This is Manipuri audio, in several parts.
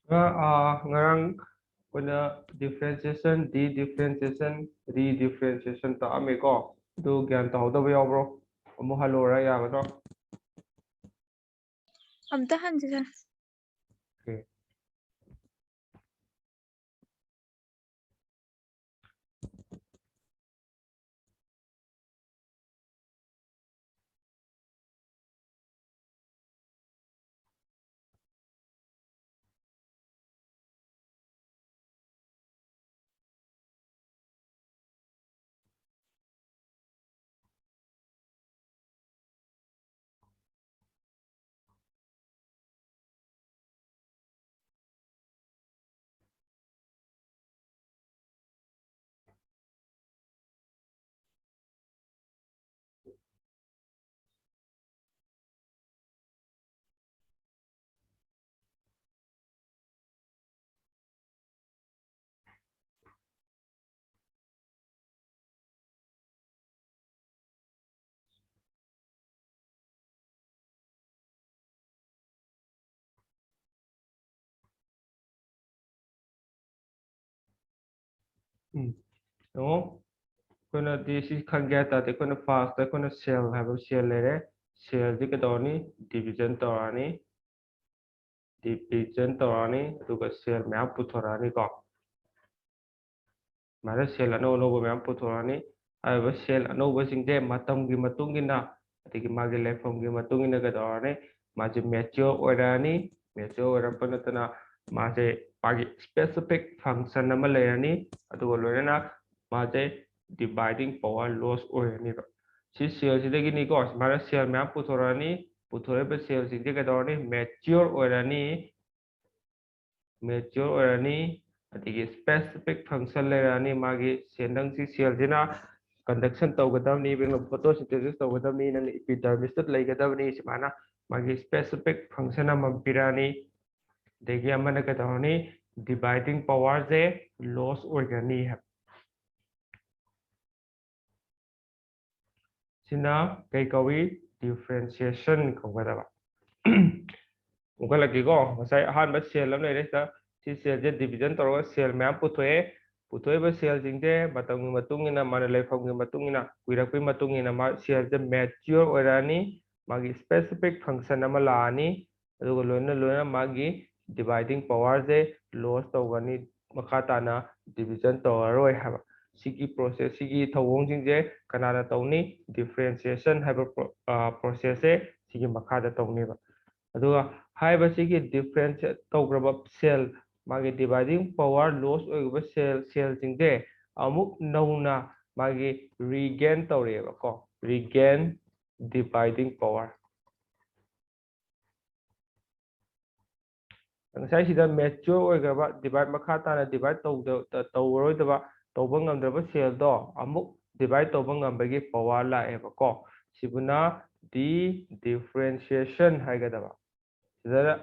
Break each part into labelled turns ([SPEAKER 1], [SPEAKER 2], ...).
[SPEAKER 1] ngarang kuna differentiation de-differentiation re-differentiation ta ame ko do gyan ta hoda ba bro amu halora ya ga do
[SPEAKER 2] अमता हंजी sir
[SPEAKER 1] okay no kuna this is khan gya ta de kuna fast ta kuna cell have cell le cell di ka do ni division to ani division to ani du ka cell map puthorani ko mara cell ano map puthorani ai cell ano sing de matam gi matungina adigi magi lefom gi matungina ka do ani maji mature orani mature orapanatana maje pagi specific function nama layani adugo loina maje dividing power loss orani ba si cell sidagi ni ko mara cell map puthorani puthore cell sing de ka do ni mature orani mature orani adigi specific function lerani magi sendang si cell jina conduction tawgadamni beng photosynthesis tawgadamni nan epidermis tat laigadamni simana magi specific function am pirani degi amana ka tawni dividing power je loss organi hai sina kai kawi differentiation kawgadaba ugala ki go masai ahan ba cell lam le sa si cell je division tawga cell map puthoe ba cell jing je matung ina mana leifam gi matung ina kuirak pi matung ina ma cell je mature orani magi specific function ama la ani adugo loina magi dividing power je loss tawgani makha tana division tawaroi haba sigi process sigi thawong jing je kanana tawni differentiation haba process e sigi makha da tawni ba aduga हाइबसिगी डिफरेंस तौग्रब सेल मागे डिवाइडिंग पावर लॉस ओइगब सेल सिंगे अमुक नौना मागे रिगेन तौरेबा को regain dividing power ngasai sida mature oigraba divide makha tana divide tawroidaba tawba ngamdraba cell do amuk divide tawba ngambagi power la eba ko sibuna di differentiation haigadaba sida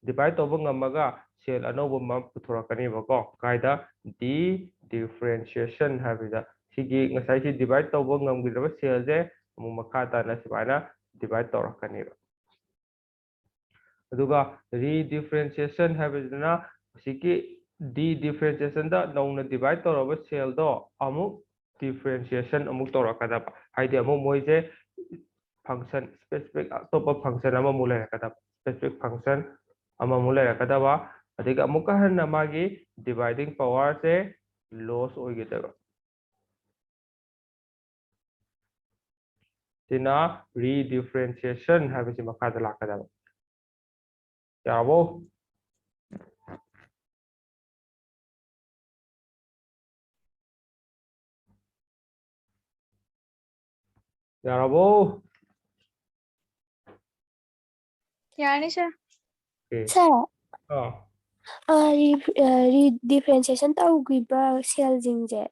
[SPEAKER 1] divide tawba ngamaga cell anauba ma puthorakani bako kaida di differentiation habida sigi ngasai si divide tawba ngamgidraba cell je amu makha tana sibana divide tawrakani ba aduga redifferentiation habidna sigi di differentiation da nauna divide tawraba cell do amu differentiation amu tawrakadaba haidi amu moise function specific topa function ama mu lairakadaba specific function ama mu lairakadaba adiga amuka hanna magi dividing power se loss oigidaba sina redifferentiation habisi makada lakadaba yabo yabo
[SPEAKER 2] यानी sir
[SPEAKER 1] okay
[SPEAKER 3] sir
[SPEAKER 1] ah
[SPEAKER 3] redifferentiation तौगिबा सेल जिंजे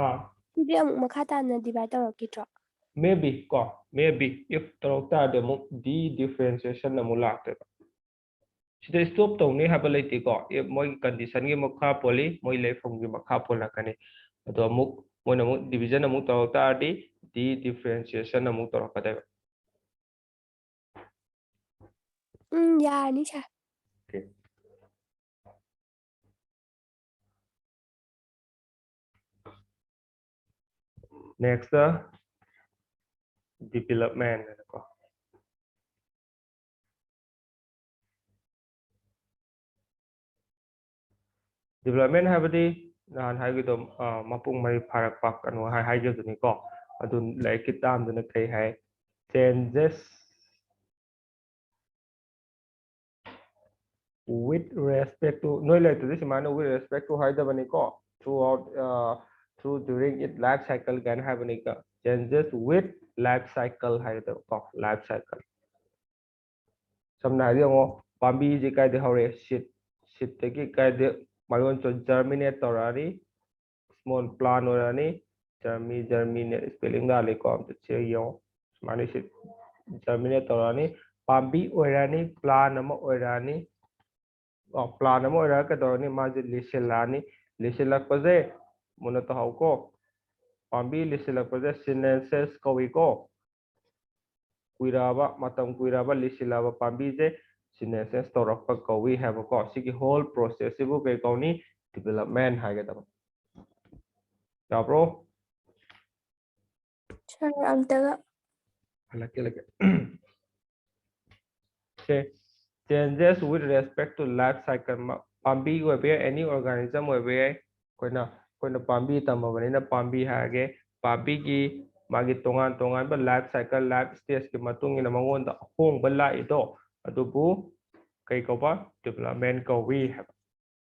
[SPEAKER 1] ah
[SPEAKER 3] सिदि अमुक मखा ताना डिवाइड तौरकित्रो
[SPEAKER 1] maybe ko maybe if tarokta demo de differentiation na mulak sida stop tawni haba leiti ko if moi condition gi makha poli moi le phong gi makha pola kani ado amuk moi namu division amuk tarokta di de differentiation amuk tarokada
[SPEAKER 3] यानी sir
[SPEAKER 1] okay next development ko development habadi nan hai do mapung mari pharak pak anu hai jo ni ko adun lai kitam dun kai hai changes with respect to noi lai to this man with respect to hai da bani ko throughout through during its life cycle gan hai bani ka changes with life cycle hai da ko life cycle samna hai ngo pambi je kai de hore shit te ki kai de mayon to germinate torari small plant orani germinate spelling da le ko am che yo mani shit germinate torani pambi orani plant ama orani plan ama ora ka dorani ma je liselani liselak paje muna to hau ko pambi liselak paje sinenses ko wi ko kuiraba matam kuiraba lisilaba pambi je sinenses to rak pa ko wi have ko sigi whole process bu ke ko ni development ha ga da ya bro
[SPEAKER 3] Sir, amtaga.
[SPEAKER 1] lake okay changes with respect to life cycle pambi ko be any organism ko be koina pambi tamabani na pambi hage pambi ki magi tongan tongan ba life cycle life stage ki matung ina mangon da hong bala ito adubu kai ko ba development ko we have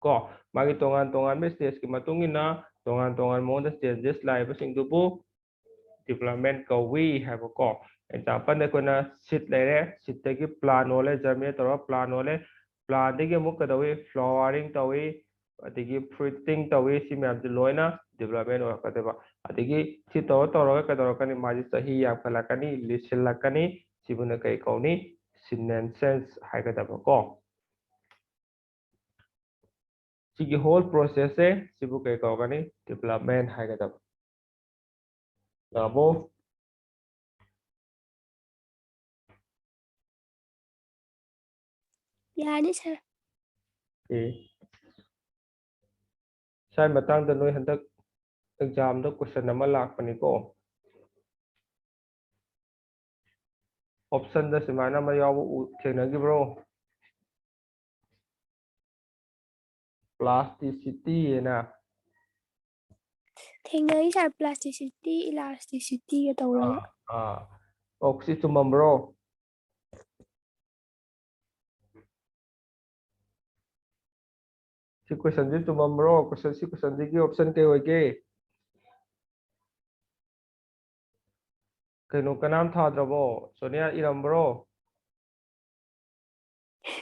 [SPEAKER 1] ko magi tongan tongan ba stage ki matung ina tongan tongan mo da changes lai ba sing dubu development ko we have ko example ne koina sit lere sit te ki plan ole germinate to plan ole plan de ki muk ka dawi flowering tawi adigi fruiting tawi si me ab loina development or ka deba adigi si to ro ka dor kani maji sahi ya kala kani lisila kani sibuna kai ko ni sinenses hai ka deba ko sigi whole process e sibu kai ko kani development hai ka deba nabo
[SPEAKER 3] Yani, sir.
[SPEAKER 1] sai matang da noi handak exam da question nama lakpani ko option da simana ma yawo thenagibro plasticity na
[SPEAKER 3] Thengai, sir, plasticity, elasticity ka tawraba.
[SPEAKER 1] oxy tumambro si question di tumambro question si question di ki option ke hoige kaino kanam thadrabo sonia irambro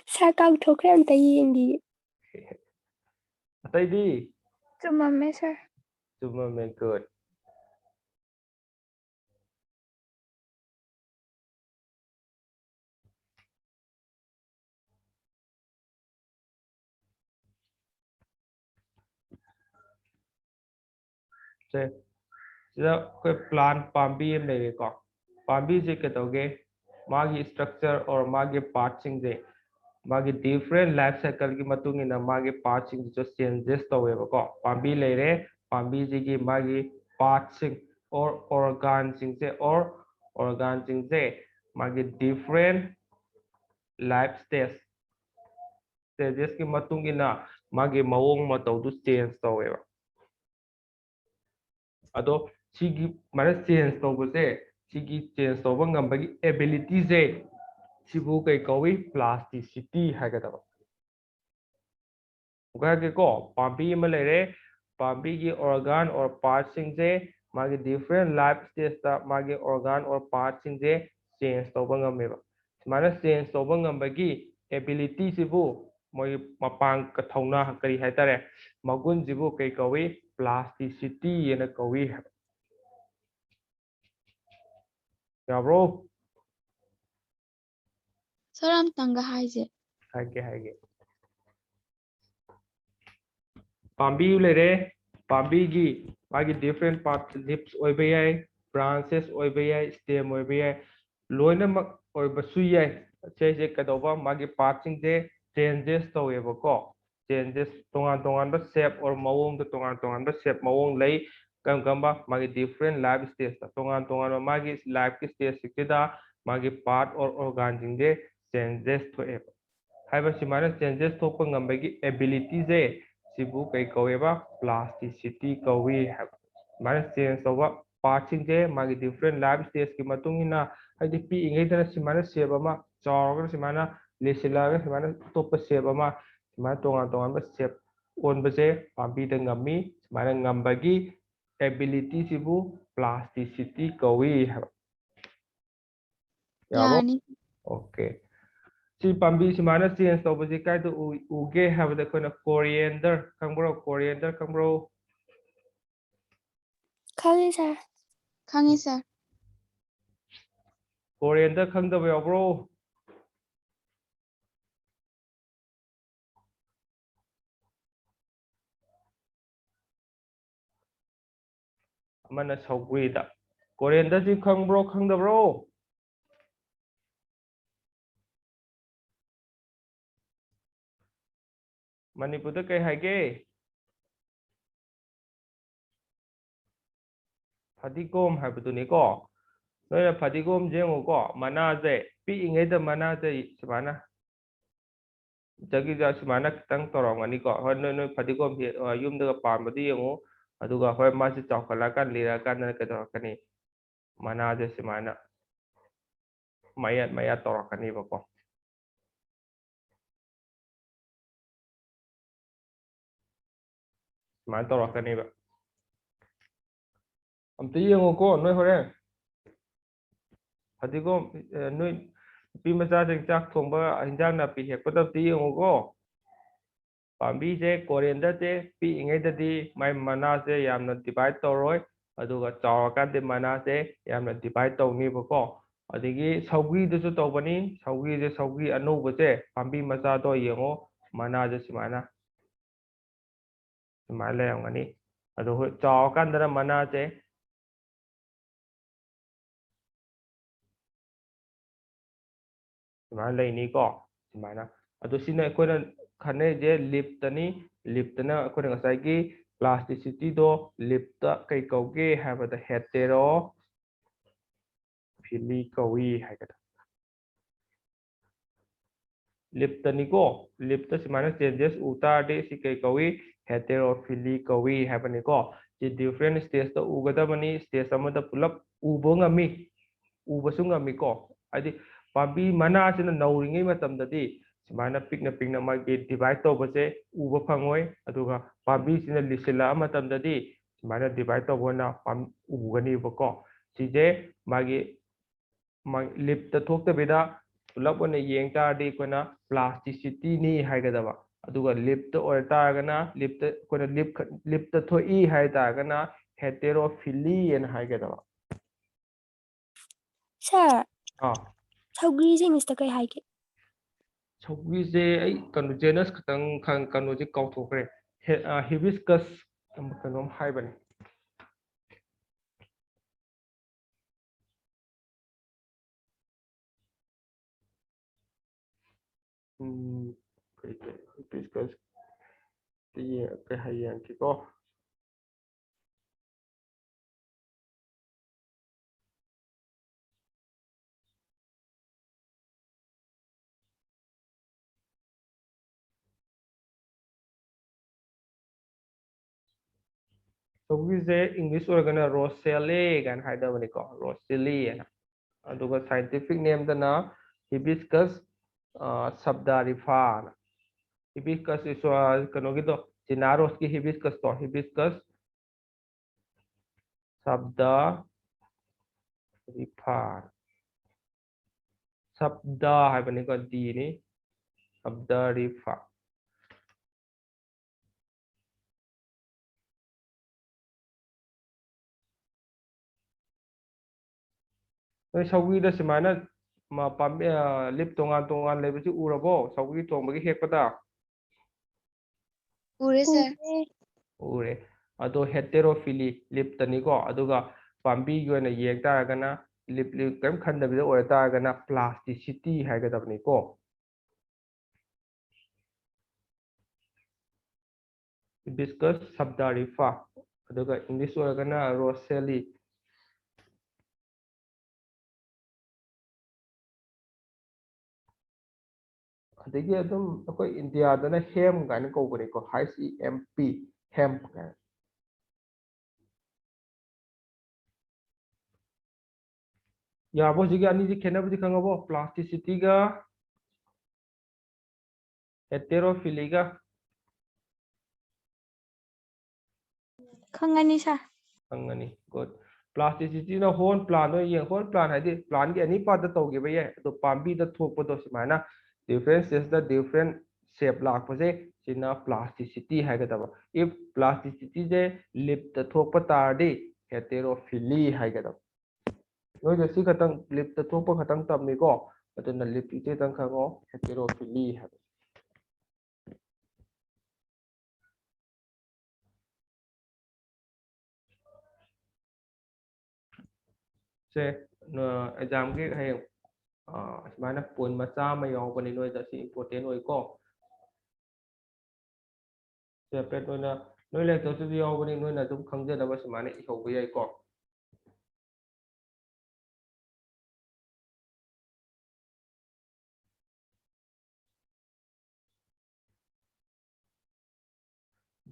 [SPEAKER 3] Sir, kaugthokre amta yengi.
[SPEAKER 1] atai di
[SPEAKER 2] Chumame, sir.
[SPEAKER 1] tumame good se sida koi plant pambi em lege ko pambi je ke toge magi structure or magi parts sing je magi different life cycle ki matung ina magi parts sing jo changes to we ko pambi lere pambi ji ki magi parts sing or organ sing je or organ sing je magi different life stages ki matung ina magi mawong matau du change to we ado sigi mana change to se sigi change to ngam bagi ability je sibu kai kawi plasticity hagadaba uga ke ko pambi ma lere pambi ki organ or parts sing je magi different life stage ta magi organ or parts sing je change to ngam me ba mana change to ngam bagi ability sibu moi mapang ka thauna kari haitare magun jibu kai kawi plasticity ena kawi ya bro
[SPEAKER 2] Sir, am tanga haije.
[SPEAKER 1] हागे पाम्बी लेरे पाम्बी की मागी डिफरेंट पार्ट लिप्स ओइबे याय ब्रांचेस ओइबे याय स्टेम ओइबे याय लोइना मक ओइबसु याय से कदोबा मागी पार्टसिंग जे चेंजेस तोएबो को चेंजेस तोंगान तोंगान ब शेप और मवोंग द तोंगान तोंगान ब शेप मवोंग लई कम मागी डिफरेंट लाइफ स्टेज तोंगान मागी लाइफ की स्टेज सिक्तिदा मागी पार्ट और ऑर्गन जिंगे चेंजेस थोए हाइबा सिमाना चेंजेस थोप ngambagi एबिलिटी जे सिबु कई कौएबा प्लास्टिसिटी कौई है माने चेंज तौबा पार्ट सिंगे मागी डिफरेंट लाइफ स्टेज की मतुंगिना हाइदि पी इंगेदना सिमाना सेब अमा चावगना सिमाना लेसिलागा सिमाना तोप सेब अमा सिमाना तोंगान सेब ओनबसे पांबी ngami सिमाना ngambagi एबिलिटी सिबु प्लास्टिसिटी कौई है याबो
[SPEAKER 2] यानी
[SPEAKER 1] ओके सी पांबी सिमाना चेंज तौबसे काय तो उगे हाबदा कोना कोरिएंडर खंब्रो
[SPEAKER 3] खंगे सर
[SPEAKER 2] खंगे सर
[SPEAKER 1] कोरिएंडर खंगदबा याब्रो अमना सौगुईदा कोरिएंडर जी खंब्रो खंगदब्रो मणिपुर कई हाइगे फदिगोम हाइबदुनिको नोय फदिगोम जेंगोको मनाजे पीइंगेदा मनाजे सिमाना जगी जा सिमाना खतंग तोरंगनिको होय नोय फदिगोम युमदगा पामबदी यंगो अदुगा होय मासे चावखलाकान लिराकान कदरकनी मनाजे सिमाना मया तोरकनी बको मान तोरकनी बा अमते यंगोको नोय होरे फदिगोम नोय पी मचा चाक थोंबा हिंजांग नापी हेकपदबती यंगोको पांबी से कोरिएंडर से पीइंगेददी माय मना से यामना डिवाइड तौरोय अदुगा चावकादे मना से यामना डिवाइड तौनीबको अदगी सौगीदसु तौबनी सौगी अनौबसे पांबी मचा तो यंगो मना जे सिमाना सिमाले यंगनी अदु चावकादना मना से सिमाले लेनिको सिमाना अदु सिना कोना खने जे लिफ्टना अखोना ngसाइगी प्लास्टिसिटी दो लिफ्ट कई कौगे हाबदा हेटेरो फिली कौई हाइगदा लिफ्टनिको लिफ्ट सिमाना चेंजेस उतादे सि कई कौई हेटेरोफिली कौई हाबनिको जे डिफरेंट स्टेज तो उगदबनी स्टेज अमदा पुलप उबो ngami उबसु ngamiको आदि पाबी मना सिना नौरिंगै मतमददी सिमाना पिकना मागी डिवाइड तौबसे उब फंगोय अदुगा पाबी सिना लिसिला मतमददी सिमाना डिवाइड तौबना पाम उगनीबको सिजे मागी लिफ्ट थोक्तबेदा पुलप ओने येंग तारदी कोना प्लास्टिसिटी नी हाइगदबा अदुगा लिफ्ट ओर तारगना लिफ्ट थोई हाइ तारगना हेटेरोफिली एन हाइगदबा
[SPEAKER 3] सर
[SPEAKER 1] हां
[SPEAKER 3] सौग्री से इंग्लिश कई हाइगे
[SPEAKER 1] सौगीजे आई कनो जेनस खतंग कनो जे काउथोक्रे हिबिस्कस कनो हाइबनी हिबिस्कस ये के हाइयन किको सौगीजे इंग्लिश ओरगना रोसेले गान हाइदबनिको रोसेली एना अदुगा साइंटिफिक नेम दना हिबिस्कस सब्दारिफा हिबिस्कस इस कनो गिदो चिनारोस की हिबिस्कस तो हिबिस्कस सब्दारिफा सब्दा हाइबनिको दीनी सब्दारिफा सौगीदा सिमाना पाम्बे लिप तोंगान लेबसी उरबो सौगी तोंबगी हेकपदा
[SPEAKER 2] पूरे सर
[SPEAKER 1] उरे अदो हेटेरोफिली लिप तनिको अदुगा पाम्बी योना येक तारगना लिप कम खंदबिदा ओर तारगना प्लास्टिसिटी हाइगदबनिको हिबिस्कस सब्दारिफा ꯑꯗꯨꯒ ꯏꯪꯂꯤꯁ ꯑꯣꯏꯔꯒꯅ ꯔꯣꯁꯦꯂꯤ ꯑꯗꯒꯤ ꯑꯗꯨꯝ ꯑꯩꯈꯣꯏ ꯏꯟꯗꯤꯌꯥꯗꯅ ꯍꯦꯝ ꯀꯥꯏꯅ ꯀꯧꯕꯅꯤꯀꯣ HEMP ꯍꯦꯝ ꯀꯥꯏꯅ ꯌꯥꯕꯣ ꯍꯧꯖꯤꯛꯀꯤ ꯑꯅꯤꯁꯤ ꯈꯦꯠꯅꯕꯗꯤ ꯈꯪꯉꯕꯣ ꯄ꯭ꯂꯥꯁꯇꯤꯁꯤꯇꯤꯒ ꯍꯦꯇꯦꯔꯣꯐꯤꯂꯤꯒ
[SPEAKER 2] ꯈꯪꯉꯅꯤ ꯁꯥꯔ
[SPEAKER 1] ꯈꯪꯒꯅꯤ ꯒꯨꯗ ꯄ꯭ꯂꯥꯁꯇꯤꯁꯤꯇꯤꯅ ꯍꯣꯜ ꯄ꯭ꯂꯥꯟ ꯌꯦꯡ ꯍꯣꯜ ꯄ꯭ꯂꯥꯟ ꯍꯥꯏꯗꯤ ꯄ꯭ꯂꯥꯟꯒꯤ ꯑꯅꯤ ꯄꯥꯔꯠꯇ ꯇꯧꯈꯤꯕ ꯌꯥꯏ ꯑꯗꯣ ꯄꯥꯝꯕꯤꯗ ꯊꯣꯛꯄꯗꯣ ꯁꯨꯃꯥꯏꯅ ꯗꯤꯐ꯭ꯔꯦꯟ ꯁ꯭ꯇꯦꯖꯇ ꯗꯤꯐ꯭ꯔꯦꯟ ꯁꯦꯞ ꯂꯥꯛꯄꯁꯦ ꯁꯤꯅ ꯄ꯭ꯂꯥꯁꯇꯤꯁꯤꯇꯤ ꯍꯥꯏꯒꯗꯕ ꯏꯐ ꯄ꯭ꯂꯥꯁꯇꯤꯁꯤꯇꯤꯁꯦ ꯂꯤꯞꯇ ꯊꯣꯛꯄ ꯇꯥꯔꯗꯤ ꯍꯦꯇꯦꯔꯣꯐꯤꯂꯤ ꯍꯥꯏꯒꯗꯕ ꯅꯣꯏꯗ ꯁꯤ ꯈꯛꯇꯪ ꯂꯤꯞꯇ ꯊꯣꯛꯄ ꯈꯛꯇꯪ ꯇꯝꯃꯤꯀꯣ ꯑꯗꯨꯅ ꯂꯤꯞꯀꯤꯁꯦ ꯈꯛꯇꯪ ꯈꯪꯉꯣ ꯍꯦꯇꯦꯔꯣꯐꯤꯂꯤ ꯍꯥꯏꯕ ꯁꯦ ꯑꯦꯛꯖꯥꯝꯒꯤ ꯍꯌꯦꯡ ꯑꯁꯨꯃꯥꯏꯅ ꯄꯣꯏꯟ ꯃꯆꯥ ꯑꯃ ꯌꯥꯎꯕꯅꯤ ꯅꯣꯏꯗ ꯁꯤ ꯏꯝꯄꯣꯔꯇꯦꯟ ꯑꯣꯏꯀꯣ ꯁꯦꯄꯔꯦꯠ ꯑꯣꯏꯅ ꯅꯣꯏ ꯂꯦꯛꯆꯔꯁꯤꯁꯨ ꯌꯥꯎꯕꯅꯤ ꯅꯣꯏꯅ ꯑꯗꯨꯝ ꯈꯪꯖꯅꯕ ꯁꯨꯃꯥꯏꯅ ꯏꯍꯧꯕ ꯌꯥꯏꯀꯣ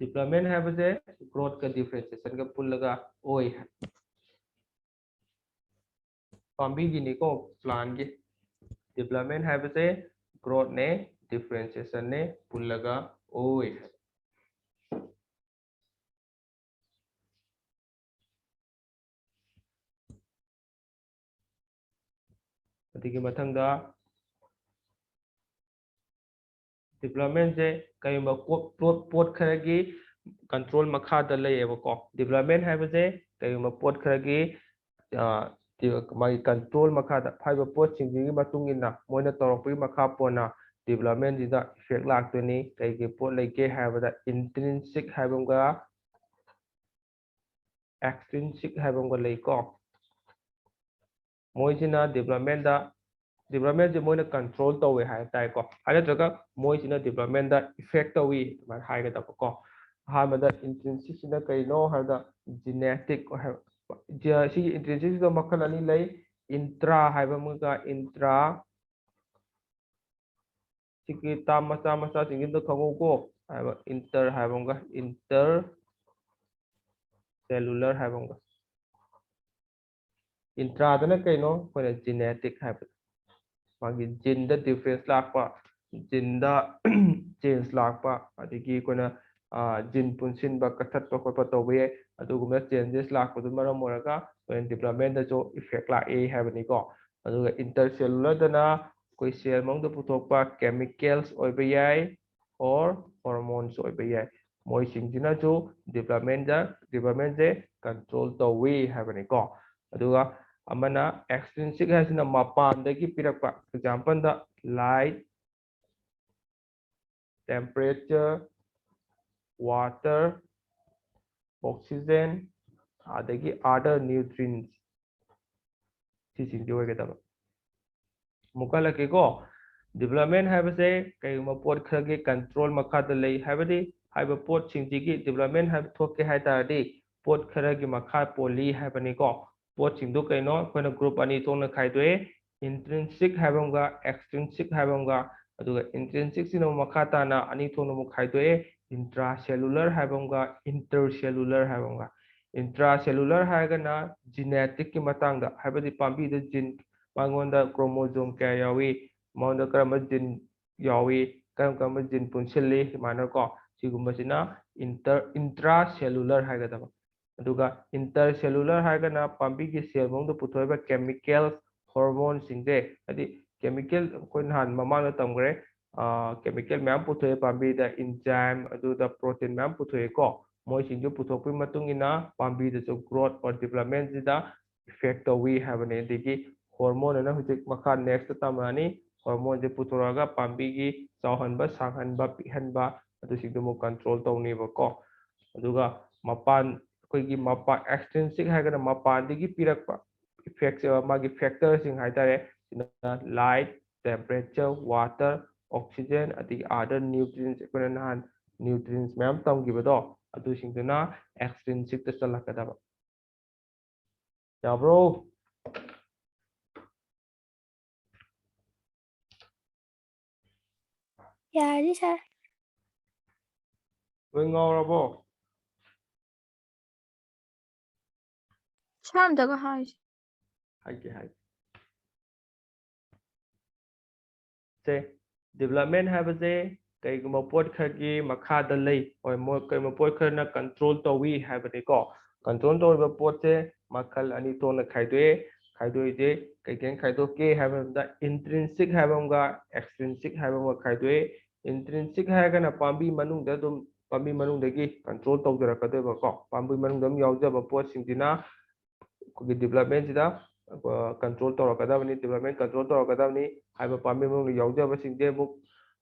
[SPEAKER 1] ꯗꯤꯄ꯭ꯂꯣꯏꯃꯦꯟ ꯍꯥꯏꯕꯁꯦ ꯒ꯭ꯔꯣꯊꯀ ꯗꯤꯐ꯭ꯔꯦꯟꯁꯤꯌꯦꯁꯟꯒ ꯄꯨꯜꯂꯒ ꯑꯣꯏ ꯄꯥꯝꯕꯤꯒꯤꯅꯤꯀꯣ ꯄ꯭ꯂꯥꯟꯒꯤ ꯗꯤꯄ꯭ꯂꯣꯏꯃꯦꯟ ꯍꯥꯏꯕꯁꯦ ꯒ꯭ꯔꯣꯊꯅꯦ ꯗꯤꯐ꯭ꯔꯦꯟꯁꯤꯌꯦꯁꯟꯅꯦ ꯄꯨꯜꯂꯒ ꯑꯣꯏ ꯑꯗꯨꯒꯤ ꯃꯊꯪꯗ ꯗꯤꯄ꯭ꯂꯣꯏꯃꯦꯟꯁꯦ ꯀꯔꯤꯒꯨꯝꯕ ꯄꯣꯠ ꯈꯔꯒꯤ ꯀꯟꯇ꯭ꯔꯣꯜ ꯃꯈꯥꯗ ꯂꯩꯌꯦꯕꯀꯣ ꯗꯤꯄ꯭ꯂꯣꯏꯃꯦꯟ ꯍꯥꯏꯕꯁꯦ ꯀꯔꯤꯒꯨꯝꯕ ꯄꯣꯠ ꯈꯔꯒꯤ ꯃꯥꯒꯤ ꯀꯟꯇ꯭ꯔꯣꯜ ꯃꯈꯥꯗ ꯍꯥꯏꯕ ꯄꯣꯠꯁꯤꯡꯁꯤꯒꯤ ꯃꯇꯨꯡ ꯏꯟꯅ ꯃꯣꯏꯅ ꯇꯧꯔꯛꯄꯒꯤ ꯃꯈꯥ ꯄꯣꯟꯅ ꯗꯤꯄ꯭ꯂꯣꯏꯃꯦꯟꯁꯤꯗ ꯏꯐꯦꯛ ꯂꯥꯛꯇꯣꯏꯅꯤ ꯀꯩꯀꯩ ꯄꯣꯠ ꯂꯩꯒꯦ ꯍꯥꯏꯕꯗ ꯏꯟꯇ꯭ꯔꯤꯟꯁꯤꯛ ꯍꯥꯏꯕ ꯑꯃꯒ ꯑꯦꯛꯁꯇ꯭ꯔꯤꯟꯁꯤꯛ ꯍꯥꯏꯕ ꯑꯃꯒ ꯂꯩꯀꯣ ꯃꯣꯏꯁꯤꯅ ꯗꯤꯄ꯭ꯂꯣꯏꯃꯦꯟꯁꯦ ꯃꯣꯏꯅ ꯀꯟꯇ꯭ꯔꯣꯜ ꯇꯧꯋꯦ ꯍꯥꯏꯕ ꯇꯥꯏꯀꯣ ꯅꯠꯇ꯭ꯔꯒ ꯃꯣꯏꯁꯤꯅ ꯗꯤꯄ꯭ꯂꯣꯏꯃꯦꯟꯗ ꯏꯐꯦꯛ ꯇꯧꯋꯤ ꯑꯗꯨꯃꯥꯏꯅ ꯍꯥꯏꯒꯗꯕꯀꯣ ꯑꯍꯥꯟꯕꯗ ꯏꯟꯇ꯭ꯔꯤꯟꯁꯤꯛꯁꯤꯅ ꯀꯩꯅꯣ ꯍꯥꯏꯕꯗ ꯖꯤꯅꯦꯇꯤꯛ ꯍꯥꯏꯕ ꯁꯤꯒꯤ ꯏꯟꯇ꯭ꯔꯤꯟꯁꯤꯛꯁꯤꯗ ꯃꯈꯜ ꯑꯅꯤ ꯂꯩ ꯏꯟꯇ꯭ꯔꯥ ꯍꯥꯏꯕ ꯑꯃꯒ ꯏꯟꯇ꯭ꯔꯥ ꯁꯤꯒꯤ ꯇꯥꯝ ꯃꯆꯥ ꯃꯆꯥꯁꯤꯡꯁꯤꯗ ꯈꯪꯍꯧꯀꯣ ꯍꯥꯏꯕ ꯏꯟꯇꯔ ꯍꯥꯏꯕ ꯑꯃꯒ ꯏꯟꯇꯔ ꯁꯦꯂꯨꯂꯔ ꯍꯥꯏꯕ ꯑꯃꯒ ꯏꯟꯇ꯭ꯔꯥꯗꯅ ꯀꯩꯅꯣ ꯑꯩꯈꯣꯏꯅ ꯖꯤꯅꯦꯇꯤꯛ ꯍꯥꯏꯕꯗ ꯃꯥꯒꯤ ꯖꯤꯟꯗ ꯗꯤꯐ꯭ꯔꯦꯟꯁ ꯂꯥꯛꯄ ꯖꯤꯟꯗ ꯆꯦꯟꯖ ꯂꯥꯛꯄ ꯑꯗꯒꯤ ꯑꯩꯈꯣꯏꯅ ꯖꯤꯟ ꯄꯨꯟꯁꯤꯟꯕ ꯀꯛꯊꯠꯄ ꯈꯣꯠꯄ ꯇꯧꯕ ꯌꯥꯏ ꯑꯗꯨꯒꯨꯝꯕ ꯆꯦꯟꯖꯦꯁ ꯂꯥꯛꯄꯗꯨꯅ ꯃꯔꯝ ꯑꯣꯏꯔꯒ ꯑꯩꯈꯣꯏꯅ ꯗꯤꯄ꯭ꯂꯣꯏꯃꯦꯟꯗꯁꯨ ꯏꯐꯦꯛ ꯂꯥꯛꯏ ꯍꯥꯏꯕꯅꯤꯀꯣ ꯑꯗꯨꯒ ꯏꯟꯇꯔꯁꯦꯂꯨꯂꯔꯗꯅ ꯑꯩꯈꯣꯏ ꯁꯦꯜ ꯃꯅꯨꯡꯗ ꯄꯨꯊꯣꯛꯄ ꯀꯦꯃꯤꯀꯦꯜꯁ ꯑꯣꯏꯕ ꯌꯥꯏ ꯑꯣꯔ ꯍꯣꯔꯃꯣꯟꯁ ꯑꯣꯏꯕ ꯌꯥꯏ ꯃꯣꯏꯁꯤꯡꯁꯤꯅꯁꯨ ꯗꯤꯄ꯭ꯂꯣꯏꯃꯦꯟꯁꯦ ꯀꯟꯇ꯭ꯔꯣल ꯇꯧꯋꯤ ꯍꯥꯏꯕꯅꯤꯀꯣ ꯑꯗꯨꯒ ꯑꯃꯅ ꯑꯦꯛꯁꯇ꯭ꯔꯤꯟꯁꯤꯛ ꯍꯥꯏꯁꯤꯅ ꯃꯄꯥꯟꯗꯒꯤ ꯄꯤꯔꯛꯄ ꯑꯦꯛꯖꯥꯝꯄꯜꯗ ꯂꯥꯏꯠ ꯇꯦꯝꯄꯔꯦꯆꯔ ꯋꯥꯇꯔ ꯑꯣꯛꯁꯤꯖꯦꯟ ꯑꯗꯒꯤ ꯑꯥꯗꯔ ꯅ꯭ꯌꯨꯇ꯭ꯔꯤꯟꯁ ꯁꯤꯁꯤꯡꯁꯦ ꯑꯣꯏꯒꯗꯕ ꯑꯃꯨꯛ ꯍꯜꯂꯛꯀꯦꯀꯣ ꯗꯤꯄ꯭ꯂꯣꯏꯃꯦꯟ ꯍꯥꯏꯕꯁꯦ ꯀꯩꯒꯨꯝꯕ ꯄꯣꯠ ꯈꯔꯒꯤ ꯀꯟꯇ꯭ꯔꯣꯜ ꯃꯈꯥꯗ ꯂꯩ ꯍꯥꯏꯕꯗꯤ ꯍꯥꯏꯕ ꯄꯣꯠꯁꯤꯡꯁꯤꯒꯤ ꯗꯤꯄ꯭ꯂꯣꯏꯃꯦꯟ ꯍꯥꯏꯕ ꯊꯣꯛꯀꯦ ꯍꯥꯏ ꯇꯥꯔꯗꯤ ꯄꯣꯠ ꯈꯔꯒꯤ ꯃꯈꯥ ꯄꯣꯜꯂꯤ ꯍꯥꯏꯕꯅꯤꯀꯣ ꯄꯣꯠꯁꯤꯡꯗꯨ ꯀꯩꯅꯣ ꯑꯩꯈꯣꯏꯅ ꯒ꯭ꯔꯨꯞ ꯑꯅꯤ ꯊꯣꯛꯅ ꯈꯥꯏꯗꯣꯛꯑꯦ ꯏꯟꯇ꯭ꯔꯤꯟꯁꯤꯛ ꯍꯥꯏꯕ ꯑꯃꯒ ꯑꯦꯛꯁꯇ꯭ꯔꯤꯟꯁꯤꯛ ꯍꯥꯏꯕ ꯑꯃꯒ ꯑꯗꯨꯒ ꯏꯟꯇ꯭ꯔꯤꯟꯁꯤꯛꯁꯤꯅ ꯃꯈꯥ ꯇꯥꯅ ꯑꯅꯤ ꯊꯣꯛꯅ ꯑꯃꯨꯛ ꯈꯥꯏꯗꯣꯛꯑꯦ ꯏꯟꯇ꯭ꯔꯥꯁꯦꯂꯨꯂꯔ ꯍꯥꯏꯕ ꯑꯃꯒ ꯏꯟꯇꯔꯁꯦꯂꯨꯂꯔ ꯍꯥꯏꯕ ꯑꯃꯒ ꯏꯟꯇ꯭ꯔꯥꯁꯦꯂꯨꯂꯔ ꯍꯥꯏꯔꯒꯅ ꯖꯤꯅꯦꯇꯤꯛꯀꯤ ꯃꯇꯥꯡꯗ ꯍꯥꯏꯕꯗꯤ ꯄꯥꯝꯕꯤꯗ ꯖꯤꯟ ꯃꯉꯣꯟꯗ ꯀ꯭ꯔꯣꯃꯣꯖꯣꯝ ꯀꯌꯥ ꯌꯥꯎꯏ ꯃꯉꯣꯟꯗ ꯀꯔꯝꯕ ꯖꯤꯟ ꯌꯥꯎꯏ ꯀꯔꯝꯕ ꯖꯤꯟ ꯄꯨꯟꯁꯤꯜꯂꯤ ꯁꯨꯃꯥꯏꯅꯀꯣ ꯁꯤꯒꯨꯝꯕꯁꯤꯅ ꯏꯟꯇ꯭ꯔꯥꯁꯦꯂꯨꯂꯔ ꯍꯥꯏꯒꯗꯕ ꯑꯗꯨꯒ ꯏꯟꯇꯔꯁꯦꯂꯨꯂꯔ ꯍꯥꯏꯔꯒꯅ ꯄꯥꯝꯕꯤꯒꯤ ꯁꯦꯜ ꯃꯅꯨꯡꯗ ꯄꯨꯊꯣꯛꯏꯕ ꯀꯦꯃꯤꯀꯦꯜ ꯍꯣꯔꯃꯣꯟꯁꯤꯡꯁꯦ ꯍꯥꯏꯗꯤ ꯀꯦꯃꯤꯀꯦꯜ ꯑꯩꯈꯣꯏ ꯅꯍꯥꯟ ꯃꯃꯥꯡꯗ ꯇꯝꯈ꯭ꯔꯦ ꯀꯦꯃꯤꯀꯦꯜ ꯃꯌꯥꯝ ꯄꯨꯊꯣꯛꯑꯦ ꯄꯥꯝꯕꯤꯗ ꯏꯟꯖꯥꯏꯝ ꯑꯗꯨꯗ ꯄ꯭ꯔꯣꯇꯤꯟ ꯃꯌꯥꯝ ꯄꯨꯊꯣꯛꯑꯦꯀꯣ ꯃꯣꯏꯁꯤꯡꯁꯨ ꯄꯨꯊꯣꯛꯄꯒꯤ ꯃꯇꯨꯡ ꯏꯟꯅ ꯄꯥꯝꯕꯤꯗꯁꯨ ꯒ꯭ꯔꯣꯠ ꯑꯣꯔ ꯗꯤꯕ꯭ꯂꯞꯃꯦꯟꯁꯤꯗ ꯏꯐꯦꯛ ꯇꯧꯋꯤ ꯍꯥꯏꯕꯅꯤ ꯑꯗꯒꯤ ꯍꯣꯔꯃꯣꯟ ꯑꯅ ꯍꯧꯖꯤꯛ ꯃꯈꯥ ꯅꯦꯛꯁꯇ ꯇꯝꯃꯛꯑꯅꯤ ꯍꯣꯔꯃꯣꯟꯁꯦ ꯄꯨꯊꯣꯔꯛꯑꯒ ꯄꯥꯝꯕꯤꯒꯤ ꯆꯥꯎꯍꯟꯕ ꯁꯥꯡꯍꯟꯕ ꯄꯤꯛꯍꯟꯕ ꯑꯗꯨꯁꯤꯡꯗꯨ ꯑꯃꯨꯛ ꯀꯟꯇ꯭ꯔꯣꯜ ꯇꯧꯅꯦꯕꯀꯣ ꯑꯗꯨꯒ ꯃꯄꯥꯟ ꯑꯩꯈꯣꯏꯒꯤ ꯃꯄꯥꯟ ꯑꯦꯛꯁꯇ꯭ꯔꯤꯟꯁꯤꯛ ꯍꯥꯏꯔꯒꯅ ꯃꯄꯥꯟꯗꯒꯤ ꯄꯤꯔꯛꯄ ꯏꯐꯦꯛꯁ ꯃꯥꯒꯤ ꯐꯦꯛꯇꯔꯁꯤꯡ ꯍꯥꯏꯇꯥꯔꯦ ꯁꯤꯅ ꯂꯥꯏꯠ ꯇꯦꯝꯄꯔꯦꯆꯔ ꯋꯥꯇꯔ ꯑꯣꯛꯁꯤꯖꯦꯟ ꯑꯗꯒꯤ ꯑꯥꯗꯔ ꯅ꯭ꯌꯨꯇ꯭ꯔꯤꯟꯁ ꯑꯩꯈꯣꯏꯅ ꯅꯍꯥꯟ ꯅ꯭ꯌꯨꯇ꯭ꯔꯤꯟꯁ ꯃꯌꯥꯝ ꯇꯝꯈꯤꯕꯗꯣ ꯑꯗꯨꯁꯤꯡꯗꯨꯅ extrinsic ꯇ ꯆꯜꯂꯛꯀꯗꯕ ꯌꯥꯕ꯭ꯔꯣ
[SPEAKER 3] ꯌꯥꯔꯤ ꯁꯥꯔ
[SPEAKER 1] ꯂꯣꯏ ꯉꯥꯎꯔꯕꯣ
[SPEAKER 2] ꯁꯥꯔ ꯑꯝꯇꯒ ꯍꯥꯏꯁꯦ
[SPEAKER 1] ꯍꯥꯏꯒꯦ ꯁꯦ ꯗꯤꯕꯦꯂꯞꯃꯦꯟ ꯍꯥꯏꯕꯁꯦ ꯀꯩꯒꯨꯝꯕ ꯄꯣꯠ ꯈꯔꯒꯤ ꯃꯈꯥꯗ ꯂꯩ ꯍꯣꯏ ꯀꯩꯒꯨꯝꯕ ꯄꯣꯠ ꯈꯔꯅ ꯀꯟꯇ꯭ꯔꯣꯜ ꯇꯧꯋꯤ ꯍꯥꯏꯕꯅꯤꯀꯣ ꯀꯟꯇ꯭ꯔꯣꯜ ꯇꯧꯔꯤꯕ ꯄꯣꯠꯁꯦ ꯃꯈꯜ ꯑꯅꯤ ꯊꯣꯛꯅ ꯈꯥꯏꯗꯣꯛꯑꯦ ꯈꯥꯏꯗꯣꯛꯏꯁꯦ ꯀꯩꯀꯩ ꯈꯥꯏꯗꯣꯛꯀꯦ ꯍꯥꯏꯕ ꯃꯇꯝꯗ ꯏꯟꯇ꯭ꯔꯤꯟꯁꯤꯛ ꯍꯥꯏꯕ ꯑꯃꯒ ꯑꯦꯛꯁꯇ꯭ꯔꯤꯟꯁꯤꯛ ꯍꯥꯏꯕ ꯑꯃꯒ ꯈꯥꯏꯗꯣꯛꯑꯦ ꯏꯟꯇ꯭ꯔꯤꯟꯁꯤꯛ ꯍꯥꯏꯔꯒꯅ ꯄꯥꯝꯕꯤ ꯃꯅꯨꯡꯗ ꯑꯗꯨꯝ ꯄꯥꯝꯕꯤ ꯃꯅꯨꯡꯗꯒꯤ ꯀꯟꯇ꯭ꯔꯣꯜ ꯇꯧꯖꯔꯛꯀꯗꯣꯏꯕꯀꯣ ꯄꯥꯝꯕꯤ ꯃꯅꯨꯡꯗ ꯑꯗꯨꯝ ꯌꯥꯎꯖꯕ ꯄꯣꯠꯁꯤꯡꯁꯤꯅ ꯑꯩꯈꯣꯏꯒꯤ ꯗꯤꯕꯦꯂꯞꯃꯦꯟꯁꯤꯗ ꯀꯟꯇ꯭ꯔꯣꯜ ꯇꯧꯔꯛꯀꯗꯕꯅꯤ ꯗꯤꯕꯦꯂꯞꯃꯦꯟ ꯀꯟꯇ꯭ꯔꯣꯜ ꯇꯧꯔꯛꯀꯗꯕꯅꯤ ꯍꯥꯏꯕ ꯄꯥꯝꯕꯤ ꯃꯅꯨꯡꯗ ꯌꯥꯎꯖꯕꯁꯤꯡꯁꯦ ꯑꯃꯨꯛ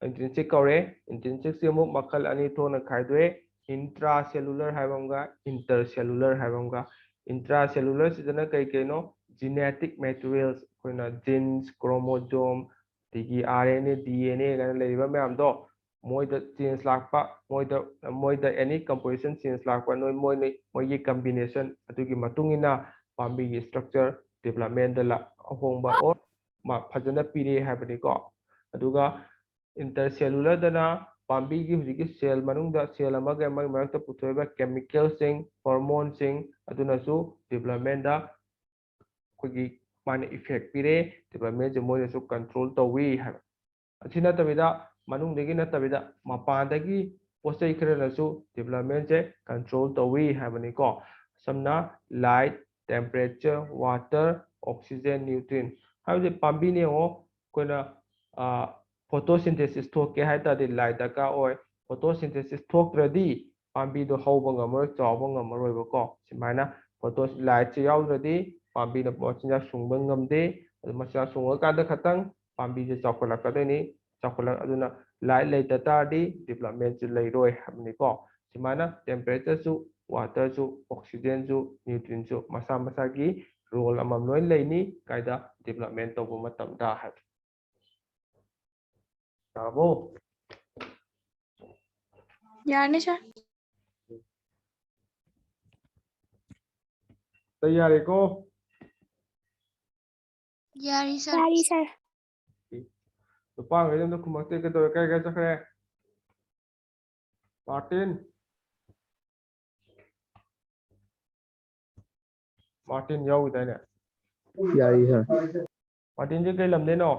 [SPEAKER 1] इंट्रिंसिक कौरे इंट्रिंसिक से अमुक मखल अनि थोना खाइदोए इंट्रा सेलुलर हाइबंगा इंटर सेलुलर हाइबंगा इंट्रा सेलुलर सिदना कई कईनो जेनेटिक मटेरियल्स कोइना जीन्स क्रोमोसोम तिगी आरएनए डीएनए गन लेबा मैम दो मोइदा चेंज लाखपा मोइदा एनी कंपोजिशन चेंज लाखपा नोय मोइगी कॉम्बिनेशन अदुगी मतुंगिना पाम्बी की स्ट्रक्चर डेवलपमेंट ला अहोंबा और मा फजना पीरे हाइबनिको अदुगा इंटरसेलुलर दना पाम्बी की हुजिकी सेल मनुंगदा सेल अमगा अमगा मरक्ता पुथोइबा केमिकल सिंग हार्मोन सिंग अदुनासु डेवलपमेंट दा कोगी माने इफेक्ट पीरे डेवलपमेंट जे मोयसु कंट्रोल तौवी है असिना तबिदा मनुंगदगी नतबिदा मपादगी पोसै खरनसु डेवलपमेंट जे कंट्रोल तौवी है समना light temperature water oxygen nutrient हाबजे पाम्बी ने हो कोना फोटोसिंथेसिस थोके है तादि लाइट दरकार ओय फोटोसिंथेसिस थोक्ट्रदी पाम्बी दो हौबा ngamroi chawba ngamroi bako simaina photo light se yaudradi पाम्बी न मचिना सुंगबा ngamde मचिना सुंगा कादा खतंग पाम्बी से चौखलकदनी चौखल अदुना लाइट लेता तादी डेवलपमेंट से लेरोय हमनिको सिमाना टेम्परेचर सु वाटर सु ऑक्सीजन सु न्यूट्रिएंट सु मसा मसा की रोल अमम लोय लेनी कायदा डेवलपमेंट तौबा मतमदा है ताबो
[SPEAKER 2] यारने सर
[SPEAKER 1] तैयारी को
[SPEAKER 2] यारी सर
[SPEAKER 3] ꯌꯥꯔꯤ ꯁꯥꯔ
[SPEAKER 1] नुपा ngैदम खुमक्ते के तो काय काय चखरे मार्टिन मार्टिन याउदाने
[SPEAKER 4] यारी सर
[SPEAKER 1] मार्टिन जे कई लमदे नो